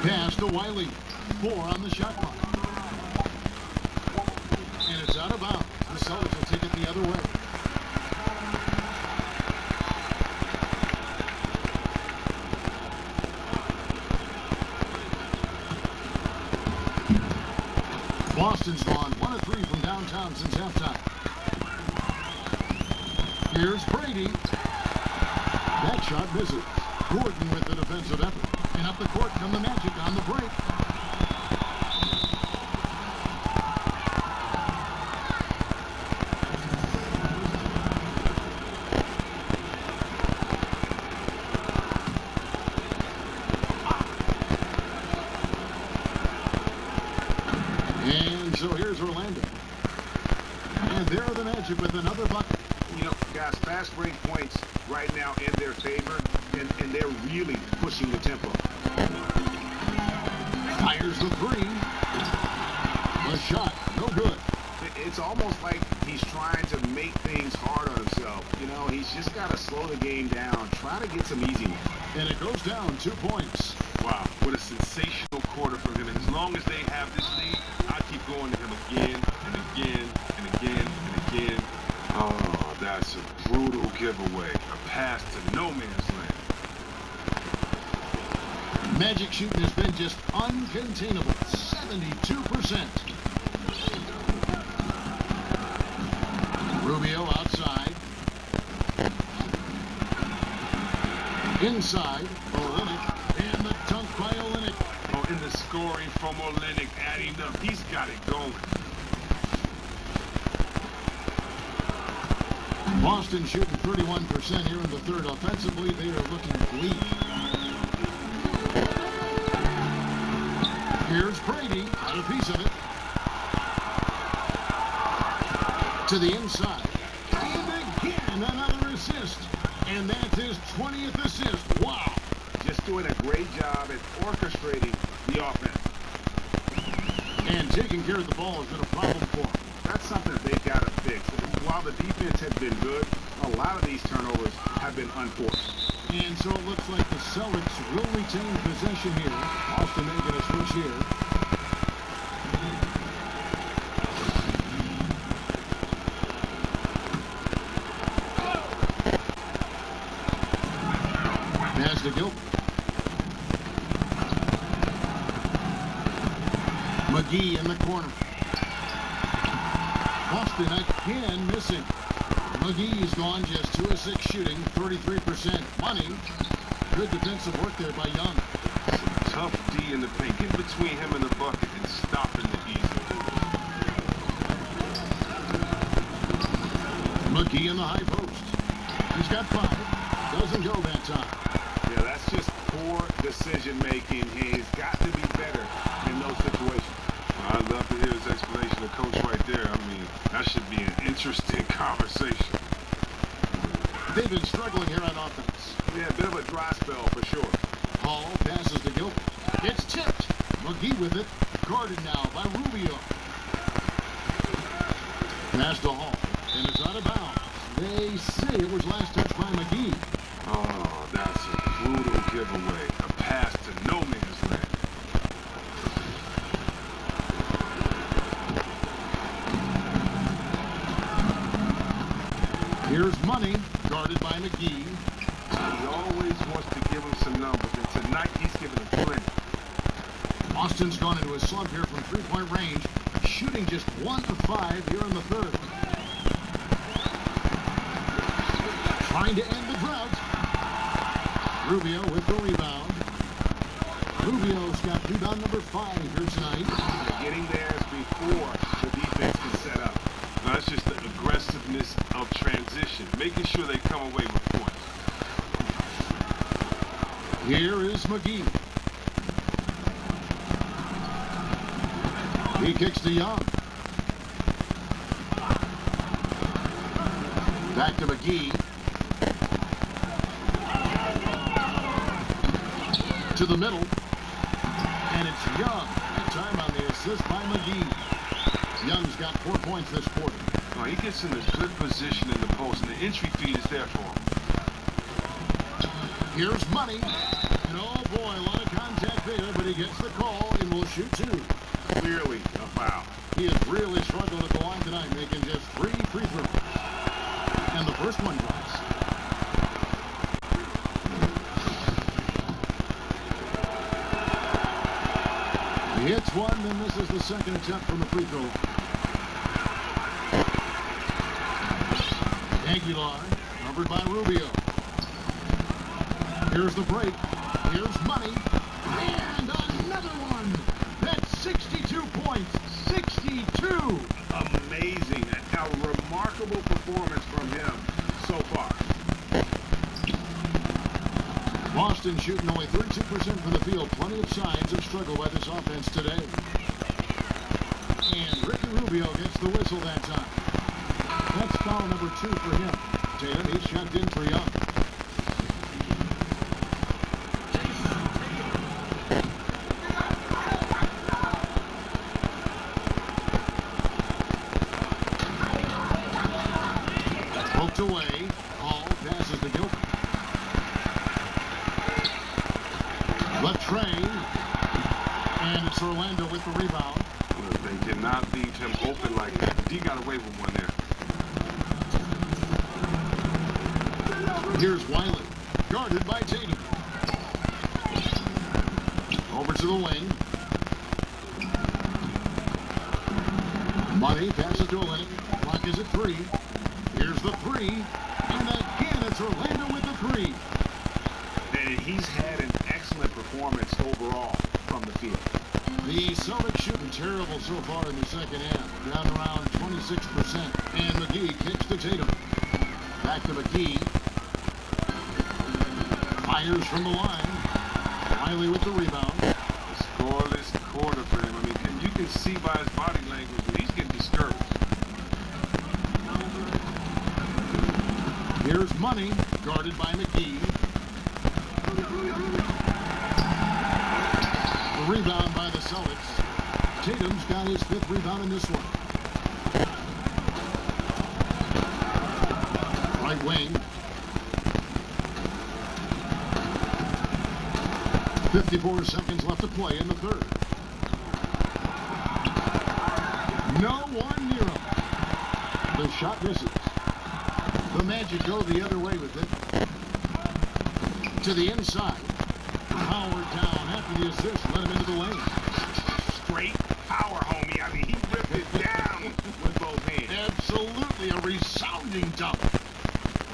Pass to Wiley. 4 on the shot clock. And it's out of bounds. The Celtics will take it the other way. Boston's gone 1 of 3 from downtown since halftime. Here's Brady. That shot misses. Gordon with the defensive effort. And up the court come the Magic on the break. And so here's Orlando. And there are the Magic with another bucket. You know, guys, fast break points right now in their favor, and they're really pushing the tempo. Fires the three. The shot, no good. It's almost like he's trying to make things hard on himself. You know, he's just got to slow the game down, try to get some easy ones. And it goes down 2 points. Wow, what a sensational quarter from him. And as long as they have this lead, I'll keep going to him again and again and again and again. Oh, that's a brutal giveaway. A pass to no man's land. Magic shooting has been just uncontainable. 72%. Rubio outside. Inside, Olenek, and the dunk by Olenek. Oh, in the scoring from Olenek, adding up. He's got it going. Boston shooting 31% here in the third. Offensively, they are looking bleak. Here's Brady, got a piece of it. To the inside. And again, another assist. And that's his 20th assist. Wow. Just doing a great job at orchestrating the offense. And taking care of the ball has been a problem for him. That's something that they've got to fix. While the defense has been good, a lot of these turnovers have been unforced. And so it looks like the Celtics will retain possession here. Boston making a switch here. Pass to Gilbert. McGee in the corner. Boston again missing. McGee's gone just 2 of 6 shooting, 33%. Money. Good defensive work there by Young. Tough D in the paint. Get between him and the bucket and stopping the easy. McGee in the high post. He's got 5. Doesn't go that time. Yeah, that's just poor decision making. He's got to be better in those situations. I'd love to hear his explanation of Coach right there. I mean, that should be an interesting conversation. They've been struggling here on offense. Yeah, a bit of a dry spell for sure. Hall passes to Gilbert. It's tipped. McGee with it. Guarded now by Rubio. Pass to Hall. And it's out of bounds. They say it was last touched by McGee. Oh, that's a brutal giveaway. A pass to no man's land. Here's Money, guarded by McGee. He always wants to give him some numbers, and tonight he's giving them plenty. Austin's gone into a slump here from three-point range, shooting just 1 of 5 here in the third. Trying to end the drought. Rubio with the rebound. Rubio's got rebound number 5 here tonight. Getting theirs before the defense can set up. Now, that's just the aggressiveness of transition, making sure they come away with points. Here is McGee. He kicks to Young. Back to McGee. To the middle. And it's Young. That time on the assist by McGee. Young's got 4 points this quarter. Oh, he gets in a good position in the post, and the entry feed is there for him. Here's Money. And oh boy, a lot of contact there, but he gets the call and will shoot 2. Clearly a foul. He has really struggled at the line tonight, making just 3 free throws. And the first one goes. He hits one, then this is the second attempt from the free throw. Aguilar, numbered by Rubio. Here's the break. Here's money. And another one. That's 62 points. 62. Amazing. A remarkable performance from him so far. Boston shooting only 32% from the field. Plenty of signs of struggle by this offense today. And Ricky Rubio gets the whistle that time. That's foul number 2 for him. Tatum, he's checked in for Young. Poked away. Hall passes to Gilbert. Left train. And it's Orlando with the rebound. They did not leave him open like that. D got away with one there. Here's Wiley, guarded by Tatum. Over to the wing. Money passes to Olenek. Clock is at 3. Here's the 3. And again, it's Orlando with the 3. And he's had an excellent performance overall from the field. The Celtics shooting terrible so far in the second half, down around 26%. And McGee kicks to Tatum. Back to McGee. Fires from the line. Wiley with the rebound. Scoreless quarter for him. I mean, you can see by his body language that he's getting discouraged. Here's Money, guarded by McGee. The rebound by the Celtics. Tatum's got his 5th rebound in this one. Right wing. 54 seconds left to play in the third. No one near him. The shot misses. The Magic go the other way with it. To the inside. Howard down after the assist. Let him into the lane. Straight power, homie. I mean, he ripped it down with both hands. Absolutely a resounding dunk.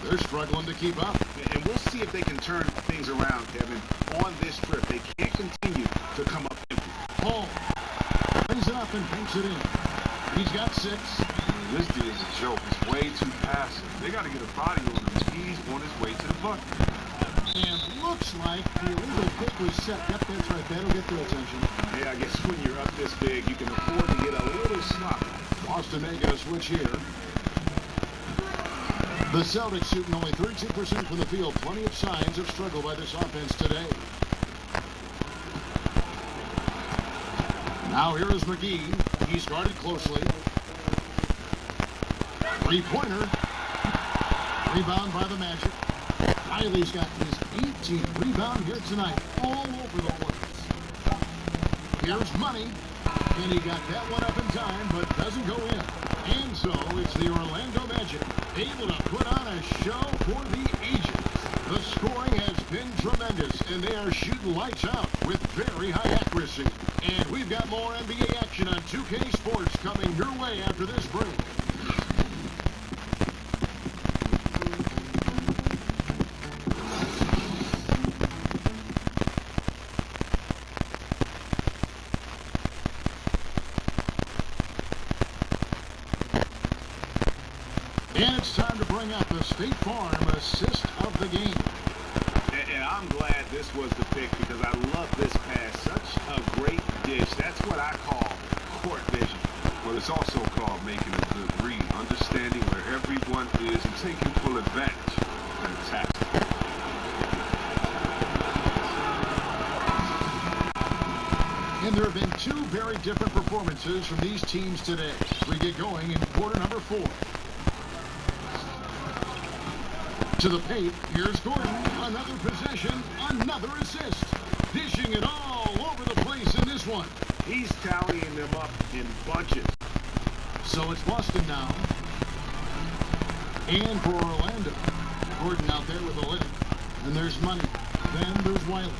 They're struggling to keep up. And we'll see if they can turn things around, Kevin, on this trip. They can't continue to come up empty. Paul brings it up and banks it in. He's got 6. This D is a joke. It's way too passive. They got to get a body on him. He's on his way to the bucket. And looks like the illegal kick was set. Yep, that's right. That'll get their attention. Yeah, I guess when you're up this big, you can afford to get a little sloppy. Boston making a switch here. The Celtics shooting only 32% from the field. Plenty of signs of struggle by this offense today. Now here is McGee. He's guarded closely. 3-pointer. Rebound by the Magic. Riley's got his 18th rebound here tonight. All over the place. Here's Money. And he got that one up in time, but doesn't go in. And so it's the Orlando Magic able to put on a show for the ages. The scoring has been tremendous, and they are shooting lights out with very high accuracy. And we've got more NBA action on 2K Sports coming your way after this break. And it's time to bring up the State Farm assist of the game. And I'm glad this was the pick because I love this pass. Such a great dish. That's what I call court vision. Well, it's also called making a good read, understanding where everyone is and taking full advantage. Fantastic. And there have been 2 very different performances from these teams today. We get going in quarter number 4. To the paint, here's Gordon. Another possession, another assist. Dishing it all over the place in this one. He's tallying them up in bunches. So it's Boston now. And for Orlando, Gordon out there with Olenek. And there's Money. Then there's Wiley.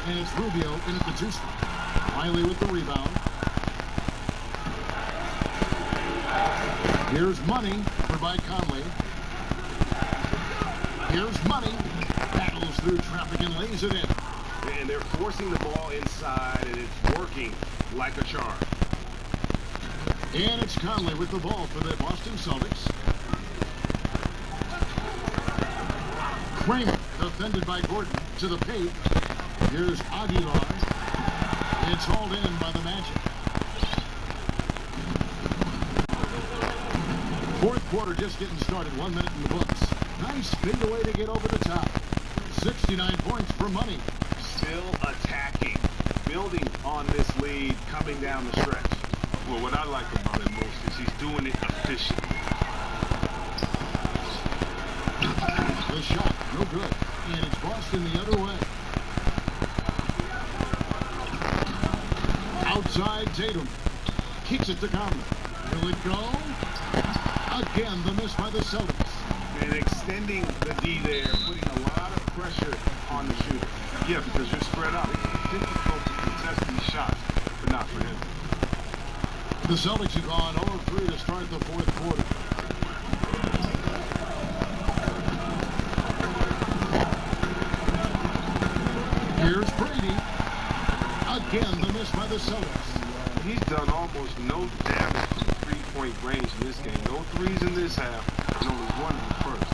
And it's Rubio in at the 2 spot. Wiley with the rebound. Here's Money for by Conley. Here's Money. Battles through traffic and lays it in. And they're forcing the ball inside, and it's working like a charm. And it's Conley with the ball for the Boston Celtics. Kramer, defended by Gordon, to the paint. Here's Aguilar. It's hauled in by the Magic. Fourth quarter just getting started. 1 minute in the books. Nice fadeaway to get over the top. 69 points for money. Still attacking, building on this lead coming down the stretch. Well, what I like about it most is he's doing it efficiently. The shot, no good. And it's Boston the other way. Outside Tatum. Kicks it to Conley. Will it go? Again, the miss by the Celtics. And extending the D there, putting a lot of pressure on the shooter. Yeah, because you're spread out. It's difficult to contest these shots, but not for him. The Celtics have gone 0-3 to start the fourth quarter. Here's Brady. Again, the miss by the Celtics. He's done almost no damage from three-point range in this game. No threes in this half, and only one in the first.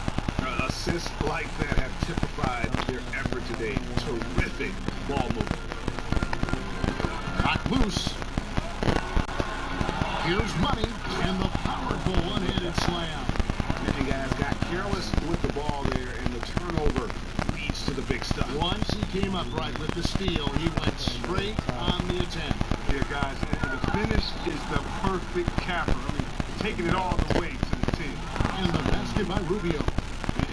Assists like that have typified their effort today. Terrific ball movement. Knocked loose. Here's Money, and the powerful one-handed slam. And guys got careless with the ball there, and the turnover leads to the big stuff. Once he came up right with the steal, he went straight on the attack. Yeah, guys, and the finish is the perfect capper. I mean, taking it all the way to the team. And the basket by Rubio.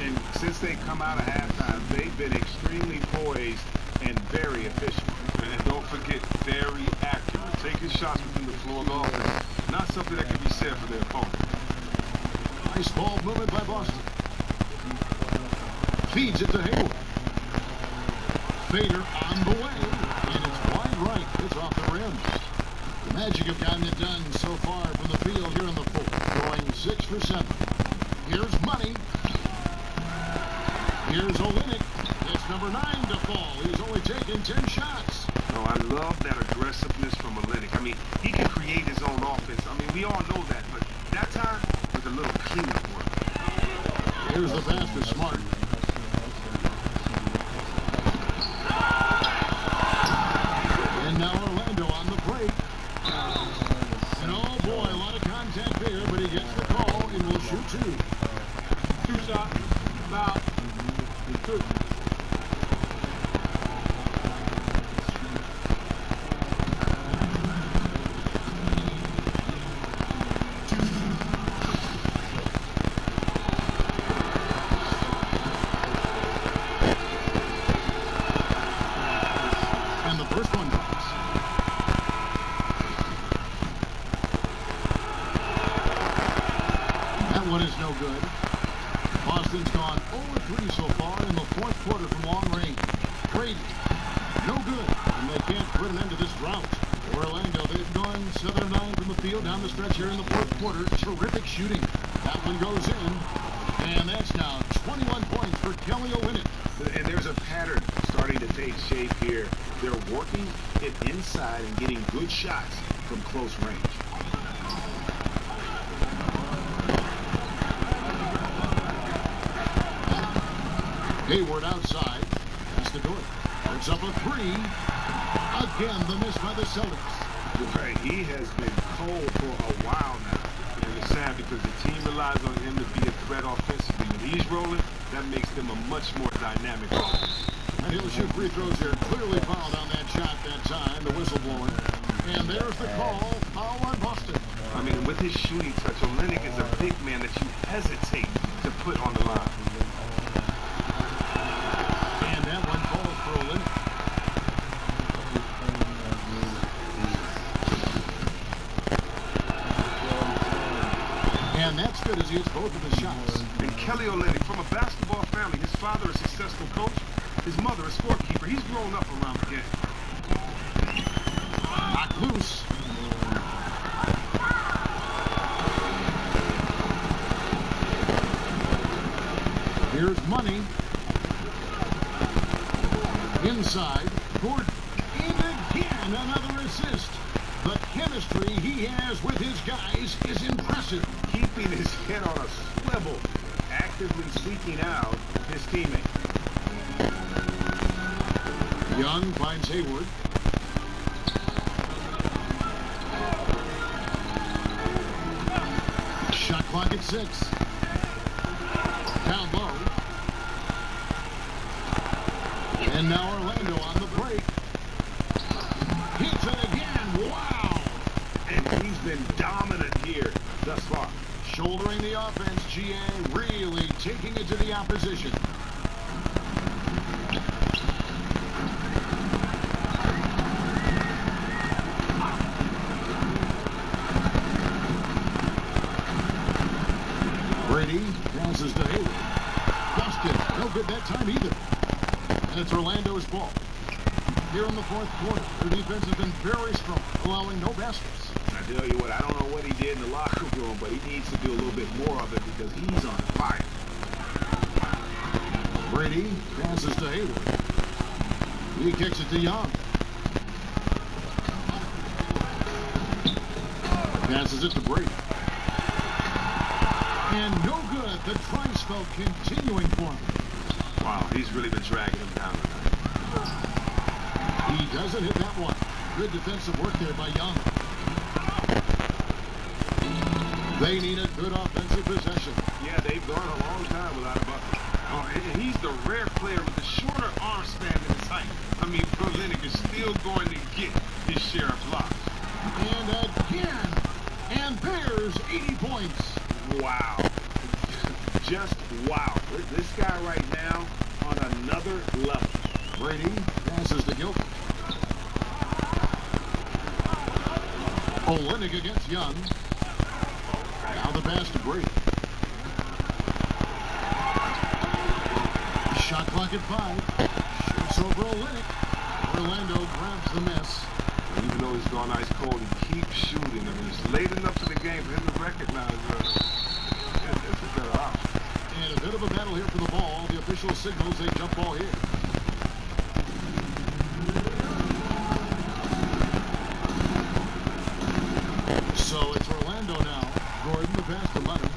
And since they come out of halftime, they've been extremely poised and very efficient. And don't forget, very accurate. Taking shots within the floor of the offense. Not something that can be said for their opponent. Nice ball movement by Boston. Feeds it to Hayward. Fader on the way, and it's wide right. It's off the rim. The Magic have gotten it done so far from the field here in the fourth, going 6 for 7. Here's Money. Here's Olynyk. It's number 9 to fall. He's only taken 10 shots. No, I love that aggressiveness from Olynyk. I mean, he can create his own offense. I mean, we all know that, but that time was a little cleanup work. Here's the pass to Smart. And now Orlando on the break. And oh boy, a lot of contact there, but he gets the call and will shoot 2. 2 shots, foul, 2. And the first one drops. That one is no good. Boston's gone 0-3 so far in the fourth quarter from long range. Brady, no good, and they can't put an end to this drought. Orlando, they've gone 7-9 from the field down the stretch here in the fourth quarter. Terrific shooting. That one goes in, and that's now 21 points for Kelly Olynyk. And there's a pattern starting to take shape here. They're working it inside and getting good shots from close range. Hayward outside. That's the door. It's up a 3. Again, the miss by the Celtics. Right, he has been cold for a while now. And it's sad because the team relies on him to be a threat offensively. When he's rolling, that makes them a much more dynamic offense. And he'll shoot free throws here. Clearly fouled on that shot that time, the whistle blowing. And there's the call. Foul on Boston. I mean, with his shooting touch, Olynyk is a big man that you hesitate to put on the line. And that one falls for Olynyk. And that's good as he hits both of his shots. And Kelly Olynyk, from a basketball family, his father a successful coach, his mother a scorekeeper. He's grown up around the game. Knocked loose. Here's Money. Inside, Gordon. And again, another assist. The chemistry he has with his guys is impressive. Keeping his head on a swivel, actively seeking out his teammate. Young finds Hayward. Shot clock at 6. Down low. And now Orlando on the break. Hits it again. Wow. And he's been dominant here thus far. Shouldering the offense, GA really taking it to the opposition. Brady passes to Hayward. Busted. No good that time either. And it's Orlando's ball. Here in the fourth quarter, their defense has been very strong, allowing no baskets. I tell you what, I don't know what he did in the locker room, but he needs to do a little bit more of it because he's on fire. Brady passes to Hayward. He kicks it to Young. Passes it to Brady. And no good. The try spell continuing for him. Wow, he's really been dragging him down tonight. He doesn't hit that one. Good defensive work there by Young. They need a good offensive possession. Yeah, they've gone a long time without a bucket. Oh, and he's the rare player with the shorter arm span than his height. I mean, Berlinick is still going to get his share of blocks. And again. And there's 80 points. Wow. Just wow. This guy right now on another level. Brady passes to Gilbert. Olenek against Young. Now the pass to Brady. Shot clock at 5. Shoots over Olenek. Orlando grabs the miss. Even though he's gone ice cold, he keeps shooting. I mean, it's late enough in the game for him to recognize it's a better option. And a bit of a battle here for the ball. The official signals a jump ball here. So it's Orlando now. Gordon, the pass to Leonard.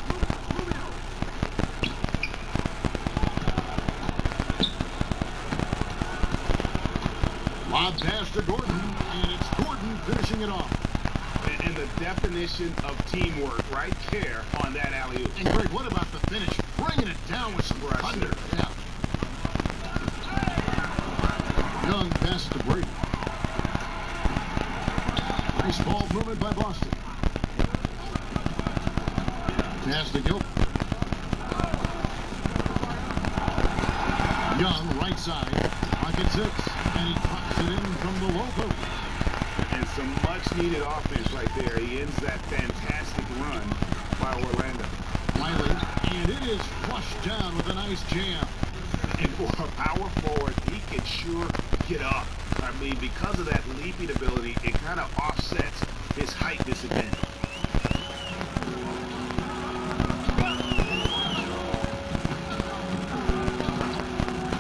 Lob pass to Gordon, and it's Gordon finishing it off. And the definition of teamwork right there on that alley-oop. And Greg, what about the finish? Bringing it down with some thunder. Yeah. Young passes to Brady. Nice ball movement by Boston. Pass to Gilbert. Young, right side. Pocket 6. And he pops it in from the low post. And some much-needed offense right there. He ends that fantastic run by Orlando. Wiley, and it is flushed down with a nice jam. And for a power forward, he can sure get up. I mean, because of that leaping ability, it kind of offsets his height disadvantage.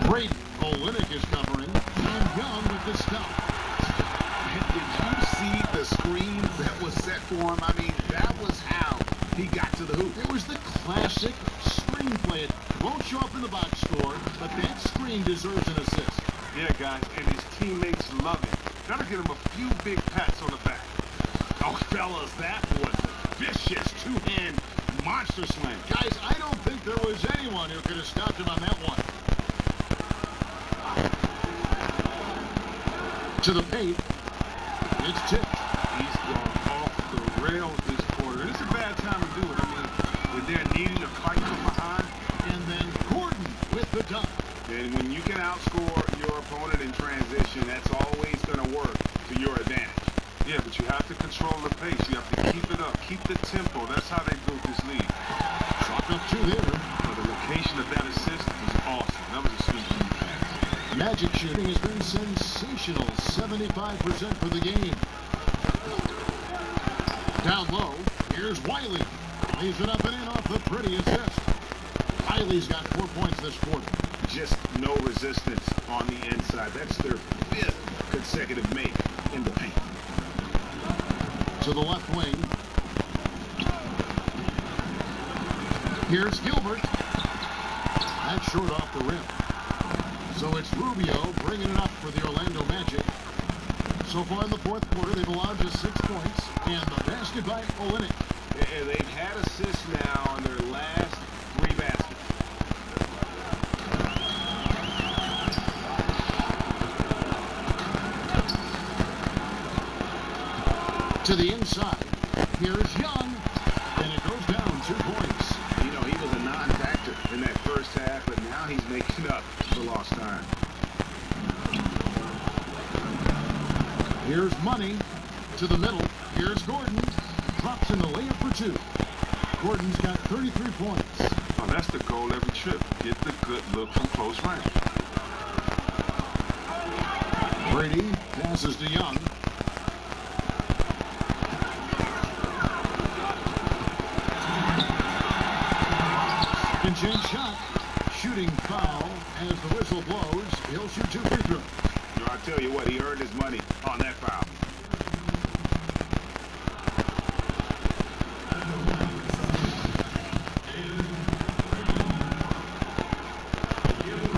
Brady, Olenek is covering, and Young with the stop. Did you see the screen that was set for him? I mean, that was how he got to the hoop. It was the classic screenplay. It won't show up in the box score, but that screen deserves an assist. Yeah, guys, and his teammates love it. Gotta give him a few big pats on the back. Oh, fellas, that was a vicious two-hand monster slam. Guys, I don't think there was anyone who could have stopped him on that one. To the paint. It's tipped. He's gone off the rails this quarter. And it's a bad time to do it. I mean, when they're needing to fight from behind. And then Gordon with the dunk. And when you can outscore your opponent in transition, that's always going to work to your advantage. Yeah, but you have to control the pace. You have to keep it up. Keep the tempo. That's how they built this league. Chalk up 2 there. But the location of that assist was awesome. That was a sweet pass. Magic shooting has been sensational. 75% for the game. Down low. Here's Wiley. Lays it up and in off the pretty assist. Riley's got 4 points this quarter. Just no resistance on the inside. That's their 5th consecutive make in the paint. To the left wing. Here's Gilbert. That's short off the rim. So it's Rubio bringing it up for the Orlando Magic. So far in the fourth quarter, they've allowed just 6 points. And the basket by Olynyk. And they've had assists now on their last 3 baskets. To the inside. Here's Young. And it goes down 2 points. You know, he was a non-factor in that first half, but now he's making up for lost time. Here's Money to the middle. Here's Gordon. Drops in the layup for 2. Gordon's got 33 points. Oh, that's the goal every trip. Get the good look from close range. Brady passes to Young. Second chance shot. Shooting foul as the whistle blows. He'll shoot 2 free throws. You know, I tell you what, he earned his money on that foul.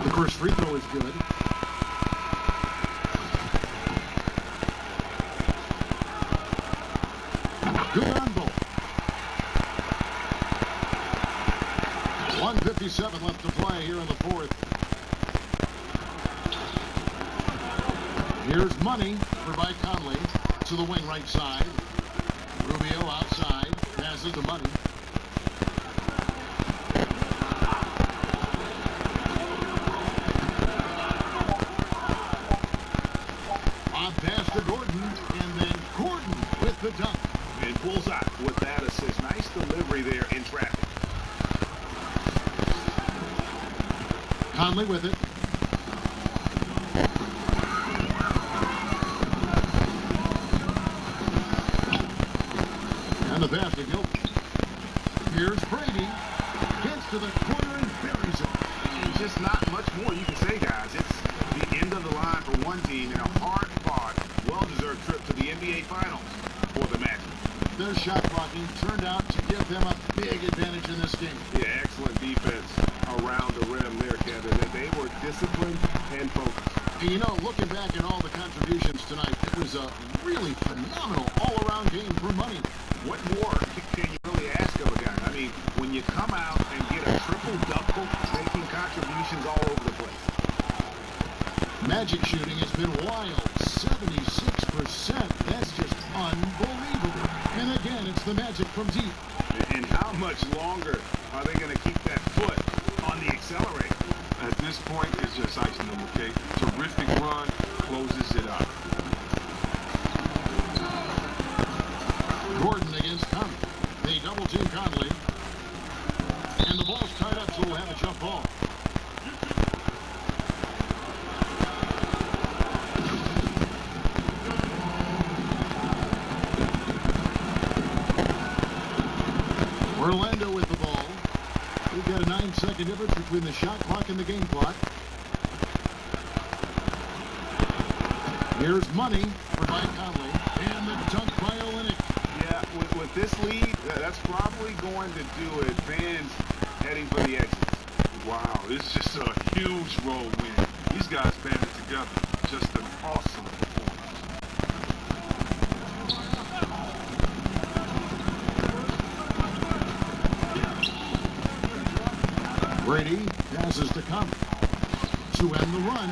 The first free throw is good. Good on both. 1:57 left to play here in the fourth. Here's Money for by Conley to the wing right side. Rubio outside. Passes to Money. On pass to Gordon. And then Gordon with the dunk. And bullseye with that assist. Nice delivery there in traffic. Conley with it. And the pass to Gilbert. Here's Brady. Gets to the corner and buries it. And just not much more you can say, guys. It's the end of the line for one team in a hard-fought, well-deserved trip to the NBA Finals for the Magic. Their shot blocking turned out to give them a big advantage in this game. Yeah, excellent defense around the rim there, Kevin. They were disciplined and focused. And you know, looking back at all the contributions tonight, it was a really phenomenal all-around game for Money. What more can you really ask of a guy? I mean, when you come out and get a triple-double, making contributions all over the place. Magic shooting has been wild. 76%. That's just unbelievable. And again, it's the Magic from deep. And how much longer are they going to keep that foot on the accelerator? At this point, it's just icing on the cake. Terrific run, closes it out. Gordon against Conley. They double team Conley. And the ball's tied up, so we'll have a jump ball. Orlando with the ball. We've got a 9-second difference between the shot clock and the game clock. Here's Money for Mike Conley. And the dunk by Olynyk. Yeah, with this lead, that's probably going to do it. Fans heading for the exits. Wow, it's just a huge road win. These guys banded together. Just an awesome performance. Brady passes to Conley to end the run.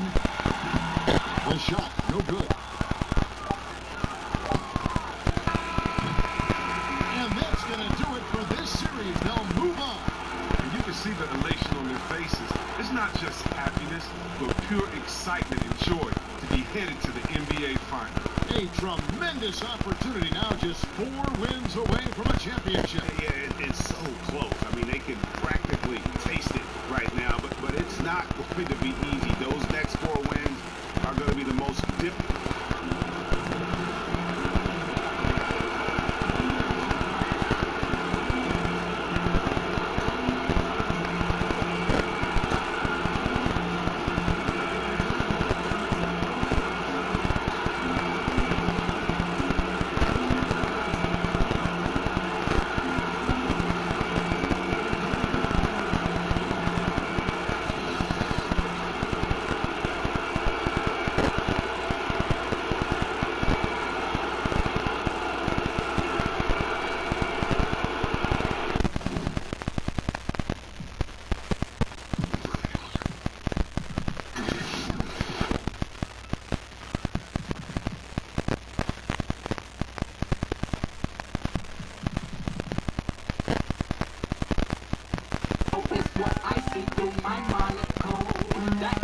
The shot, no good. And that's going to do it for this series. They'll move on. And you can see the elation on their faces. It's not just happiness, but pure excitement and joy to be headed to the NBA Finals. A tremendous opportunity now, just 4 wins away from a championship. Yeah, it's so close. I mean, they can practically taste it right now, but it's not going to be easy. Those next 4 wins are going to be the most difficult.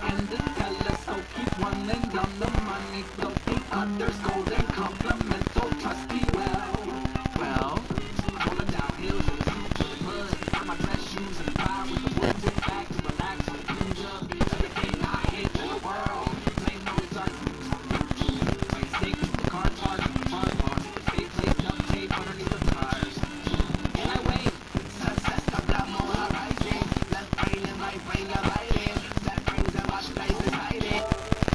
and the telescope keep running down the money flow. The others golden